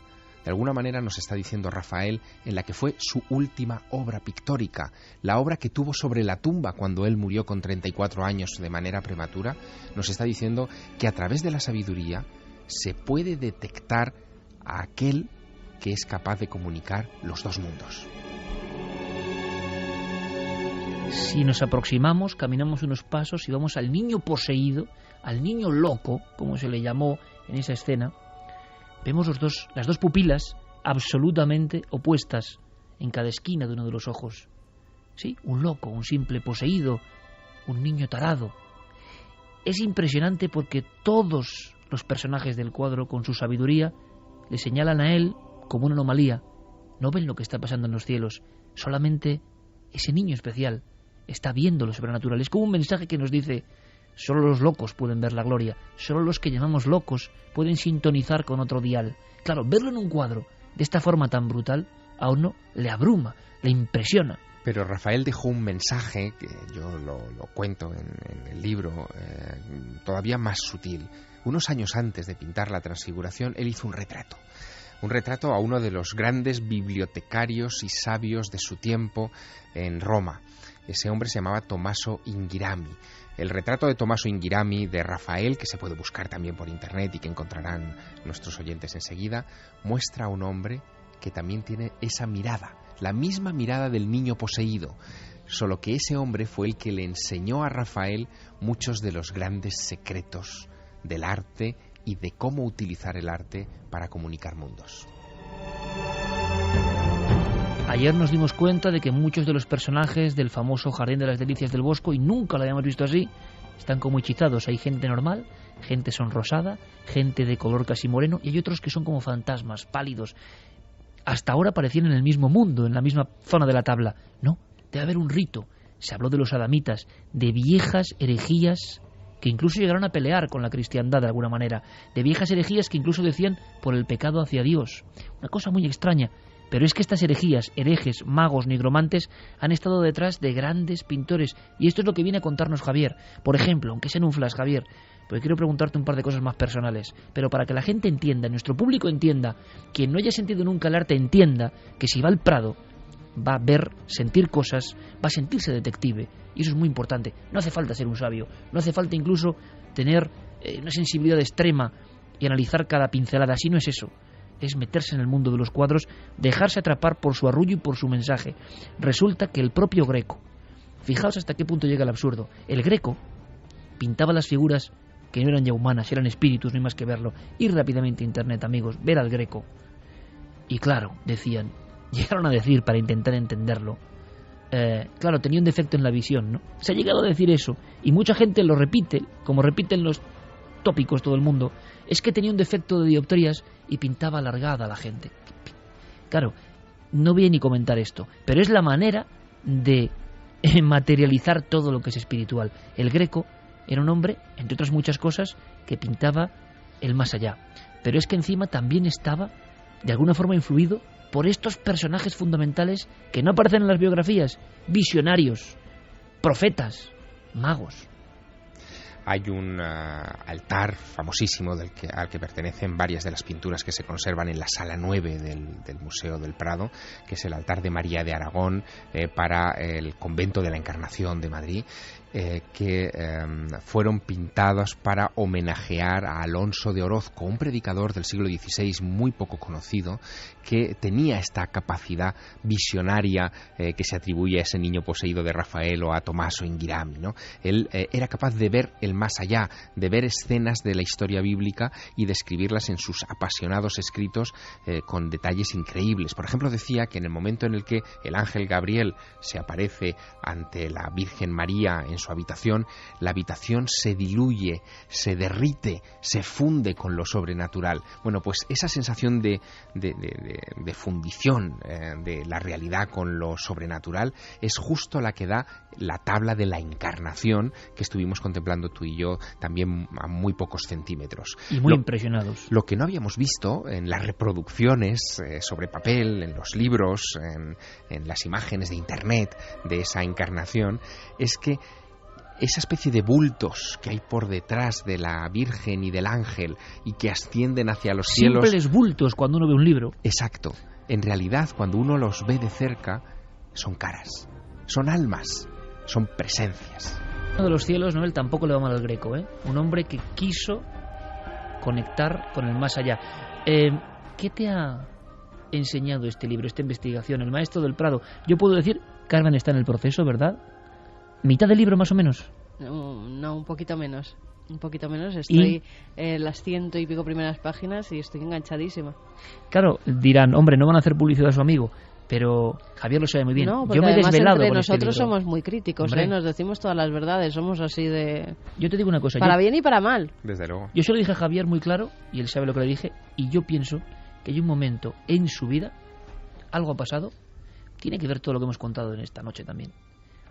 De alguna manera nos está diciendo Rafael en la que fue su última obra pictórica, la obra que tuvo sobre la tumba cuando él murió con 34 años de manera prematura. Nos está diciendo que a través de la sabiduría se puede detectar a aquel que es capaz de comunicar los 2 mundos. Si nos aproximamos, caminamos unos pasos y vamos al niño poseído, al niño loco, como se le llamó en esa escena, vemos las dos pupilas absolutamente opuestas en cada esquina de uno de los ojos. Sí, un loco, un simple poseído, un niño tarado. Es impresionante porque todos los personajes del cuadro, con su sabiduría, le señalan a él como una anomalía. No ven lo que está pasando en los cielos. Solamente ese niño especial está viendo lo sobrenatural. Es como un mensaje que nos dice: solo los locos pueden ver la gloria, solo los que llamamos locos pueden sintonizar con otro dial. Claro, verlo en un cuadro de esta forma tan brutal a uno le abruma, le impresiona. Pero Rafael dejó un mensaje, que yo lo cuento en el libro, todavía más sutil. Unos años antes de pintar la Transfiguración, él hizo un retrato a uno de los grandes bibliotecarios y sabios de su tiempo en Roma. Ese hombre se llamaba Tommaso Inghirami. El retrato de Tommaso Inghirami de Rafael, que se puede buscar también por internet y que encontrarán nuestros oyentes enseguida, muestra a un hombre que también tiene esa mirada, la misma mirada del niño poseído, solo que ese hombre fue el que le enseñó a Rafael muchos de los grandes secretos del arte y de cómo utilizar el arte para comunicar mundos. Ayer nos dimos cuenta de que muchos de los personajes del famoso Jardín de las Delicias del Bosco, y nunca lo habíamos visto así, están como hechizados. Hay gente normal, gente sonrosada, gente de color casi moreno, y hay otros que son como fantasmas, pálidos. Hasta ahora parecían en el mismo mundo, en la misma zona de la tabla. No, debe haber un rito. Se habló de los adamitas, de viejas herejías que incluso llegaron a pelear con la cristiandad de alguna manera, de viejas herejías que incluso decían por el pecado hacia Dios. Una cosa muy extraña. Pero es que estas herejías, herejes, magos, nigromantes, han estado detrás de grandes pintores. Y esto es lo que viene a contarnos Javier. Por ejemplo, aunque sea en un flash, Javier, porque quiero preguntarte un par de cosas más personales. Pero para que la gente entienda, nuestro público entienda, quien no haya sentido nunca el arte entienda que si va al Prado va a ver, sentir cosas, va a sentirse detective. Y eso es muy importante. No hace falta ser un sabio. No hace falta incluso tener una sensibilidad extrema y analizar cada pincelada. Así no es eso. Es meterse en el mundo de los cuadros, dejarse atrapar por su arrullo y por su mensaje. Resulta que el propio Greco, fijaos hasta qué punto llega el absurdo, el Greco pintaba las figuras que no eran ya humanas, eran espíritus, no hay más que verlo. Ir rápidamente a internet, amigos, ver al Greco. Y claro, decían, llegaron a decir, para intentar entenderlo, claro, tenía un defecto en la visión, ¿no? Se ha llegado a decir eso, y mucha gente lo repite, como repiten los tópicos todo el mundo, es que tenía un defecto de dioptrías y pintaba alargada a la gente. Claro, no voy a ni comentar esto, pero es la manera de materializar todo lo que es espiritual. El Greco era un hombre, entre otras muchas cosas, que pintaba el más allá. Pero es que encima también estaba, de alguna forma, influido por estos personajes fundamentales que no aparecen en las biografías, visionarios, profetas, magos. Hay un altar famosísimo al que pertenecen varias de las pinturas que se conservan en la sala 9 del Museo del Prado, que es el altar de María de Aragón para el convento de la Encarnación de Madrid, que fueron pintados para homenajear a Alonso de Orozco, un predicador del siglo XVI muy poco conocido, que tenía esta capacidad visionaria que se atribuye a ese niño poseído de Rafael o a Tommaso Inghirami, ¿no? Él era capaz de ver el más allá, de ver escenas de la historia bíblica y de escribirlas en sus apasionados escritos con detalles increíbles. Por ejemplo, decía que en el momento en el que el ángel Gabriel se aparece ante la Virgen María en su habitación, la habitación se diluye, se derrite, se funde con lo sobrenatural. Bueno, pues esa sensación de fundición de la realidad con lo sobrenatural es justo la que da la tabla de la Encarnación que estuvimos contemplando tú y yo también a muy pocos centímetros. Y muy impresionados. Lo que no habíamos visto en las reproducciones sobre papel, en los libros, en las imágenes de internet de esa Encarnación, es que esa especie de bultos que hay por detrás de la Virgen y del ángel y que ascienden hacia los cielos... Simples bultos cuando uno ve un libro. Exacto. En realidad, cuando uno los ve de cerca, son caras, son almas, son presencias. Uno de los cielos, Noel, tampoco le va mal al Greco, ¿eh? Un hombre que quiso conectar con el más allá. ¿Qué te ha enseñado este libro, esta investigación? El maestro del Prado. Yo puedo decir, Carmen está en el proceso, ¿verdad? ¿Mitad del libro más o menos? No, un poquito menos. Un poquito menos. Estoy en las 100 y pico primeras páginas y estoy enganchadísima. Claro, dirán, hombre, no van a hacer publicidad a su amigo, pero Javier lo sabe muy bien. No, yo me he desvelado entre con nosotros este libro. Somos muy críticos, nos decimos todas las verdades, somos así de... Yo te digo una cosa. Para bien y para mal. Desde luego. Yo se lo dije a Javier muy claro, y él sabe lo que le dije, y yo pienso que hay un momento en su vida, algo ha pasado, tiene que ver todo lo que hemos contado en esta noche también.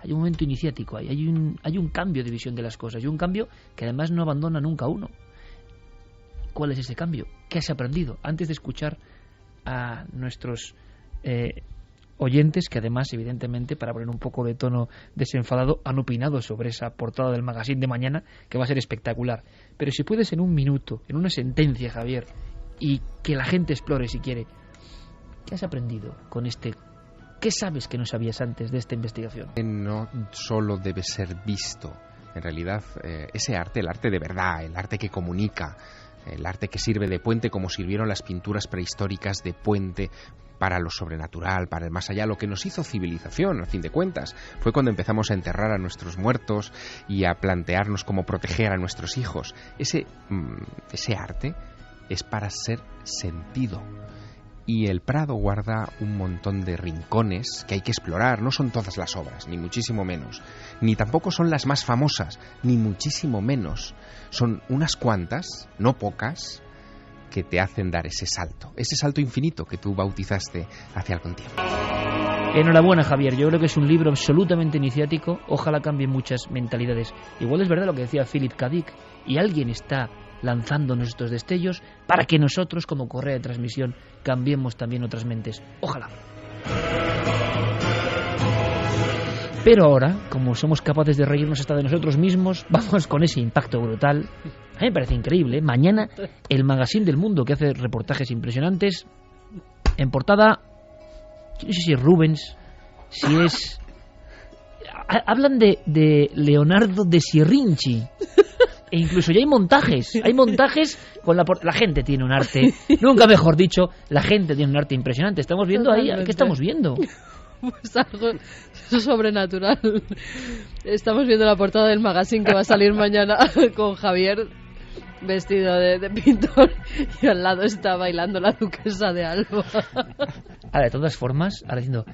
Hay un momento iniciático, hay un cambio de visión de las cosas, y un cambio que además no abandona nunca a uno. ¿Cuál es ese cambio? ¿Qué has aprendido? Antes de escuchar a nuestros oyentes, que además, evidentemente, para poner un poco de tono desenfadado, han opinado sobre esa portada del magazine de mañana, que va a ser espectacular. Pero si puedes en un minuto, en una sentencia, Javier, y que la gente explore si quiere, ¿qué has aprendido con este? ¿Qué sabes que no sabías antes de esta investigación? No solo debe ser visto. En realidad, ese arte, el arte de verdad, el arte que comunica, el arte que sirve de puente como sirvieron las pinturas prehistóricas de puente para lo sobrenatural, para el más allá, lo que nos hizo civilización, a fin de cuentas. Fue cuando empezamos a enterrar a nuestros muertos y a plantearnos cómo proteger a nuestros hijos. Ese arte es para ser sentido. Y el Prado guarda un montón de rincones que hay que explorar. No son todas las obras, ni muchísimo menos. Ni tampoco son las más famosas, ni muchísimo menos. Son unas cuantas, no pocas, que te hacen dar ese salto infinito que tú bautizaste hace algún tiempo. Enhorabuena, Javier. Yo creo que es un libro absolutamente iniciático. Ojalá cambien muchas mentalidades. Igual es verdad lo que decía Philip K. Dick, y alguien está lanzándonos estos destellos para que nosotros, como correa de transmisión, cambiemos también otras mentes. Ojalá. Pero ahora, como somos capaces de reírnos hasta de nosotros mismos, vamos con ese impacto brutal. A mí me parece increíble. Mañana, el Magazine del Mundo, que hace reportajes impresionantes, en portada, yo no sé si es Rubens, si es... Hablan de Leonardo de Sierrinchi. E incluso ya hay montajes con la gente tiene un arte, nunca mejor dicho, la gente tiene un arte impresionante. Estamos viendo ahí, ¿qué estamos viendo? Pues algo sobrenatural. Estamos viendo la portada del magazine que va a salir mañana con Javier vestido de pintor y al lado está bailando la duquesa de Alba. Ahora, de todas formas, ahora diciendo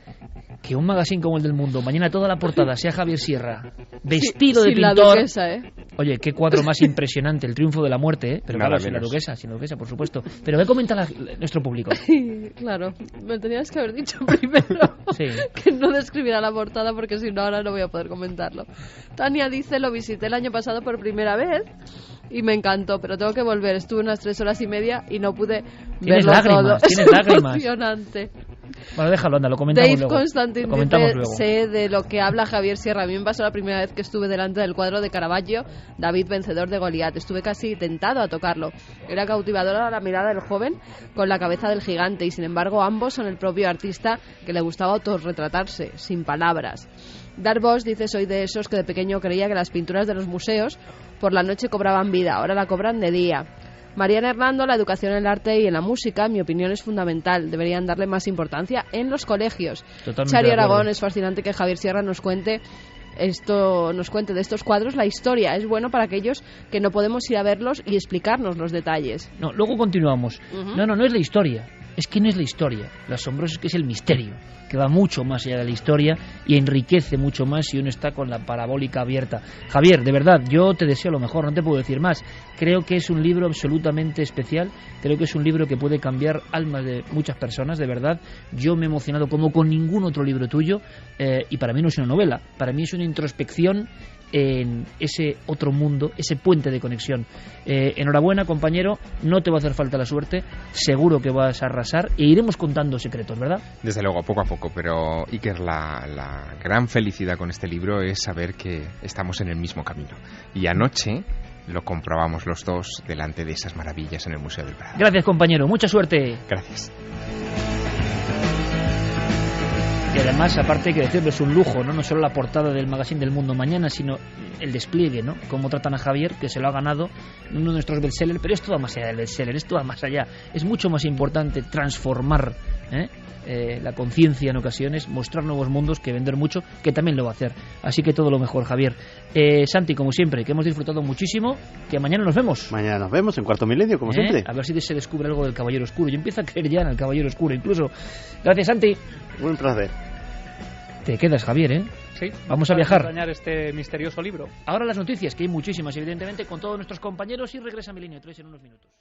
que un magazine como el del Mundo, mañana toda la portada sea Javier Sierra, vestido de pintor. La duquesa, Oye, qué cuadro más impresionante, el triunfo de la muerte, Pero nada claro, sin la duquesa, por supuesto. Pero ¿qué comenta nuestro público? Claro, me tenías que haber dicho primero que no describiera la portada porque si no ahora no voy a poder comentarlo. Tania dice, lo visité el año pasado por primera vez y me encantó, pero tengo que volver. Estuve unas 3 horas y media y no pude verlo todo. Tienes lágrimas. Emocionante. Bueno, déjalo, anda, lo comentamos Dave luego. Constantine Lo comentamos dice, luego. sé de lo que habla Javier Sierra. A mí me pasó la primera vez que estuve delante del cuadro de Caravaggio, David vencedor de Goliat. Estuve casi tentado a tocarlo. Era cautivadora la mirada del joven con la cabeza del gigante y sin embargo ambos son el propio artista que le gustaba autorretratarse, sin palabras. Darbosh dice, soy de esos que de pequeño creía que las pinturas de los museos por la noche cobraban vida, ahora la cobran de día. Mariana Hernando, la educación en el arte y en la música, en mi opinión, es fundamental. Deberían darle más importancia en los colegios. Totalmente Chari de acuerdo. Aragón, es fascinante que Javier Sierra nos cuente de estos cuadros la historia. Es bueno para aquellos que no podemos ir a verlos y explicarnos los detalles. No, luego continuamos. No es la historia. Es que no es la historia. Lo asombroso es que es el misterio, que va mucho más allá de la historia y enriquece mucho más si uno está con la parabólica abierta. Javier, de verdad, yo te deseo lo mejor, no te puedo decir más. Creo que es un libro absolutamente especial, creo que es un libro que puede cambiar almas de muchas personas, de verdad. Yo me he emocionado como con ningún otro libro tuyo y para mí no es una novela, para mí es una introspección en ese otro mundo, ese puente de conexión. Enhorabuena, compañero, no te va a hacer falta la suerte, seguro que vas a arrasar e iremos contando secretos, ¿verdad? Desde luego, poco a poco, pero Iker, la gran felicidad con este libro es saber que estamos en el mismo camino. Y anoche lo comprobamos los dos delante de esas maravillas en el Museo del Prado. Gracias, compañero, mucha suerte. Gracias. Y además, aparte hay que decirlo, es un lujo, no solo la portada del magazine del Mundo mañana, sino el despliegue, ¿no? Cómo tratan a Javier, que se lo ha ganado uno de nuestros bestsellers, pero esto va más allá del bestseller, esto va más allá. Es mucho más importante transformar la conciencia en ocasiones, mostrar nuevos mundos, que vender mucho, que también lo va a hacer. Así que todo lo mejor, Javier. Santi, como siempre, que hemos disfrutado muchísimo, que mañana nos vemos. Mañana nos vemos en Cuarto Milenio, como siempre. A ver si se descubre algo del Caballero Oscuro. Yo empiezo a creer ya en el Caballero Oscuro, incluso. Gracias, Santi. Un placer. Te quedas, Javier, ¿eh? Sí. Vamos a viajar. Extrañar este misterioso libro. Ahora las noticias, que hay muchísimas, evidentemente, con todos nuestros compañeros, y regresa Milenio 3 en unos minutos.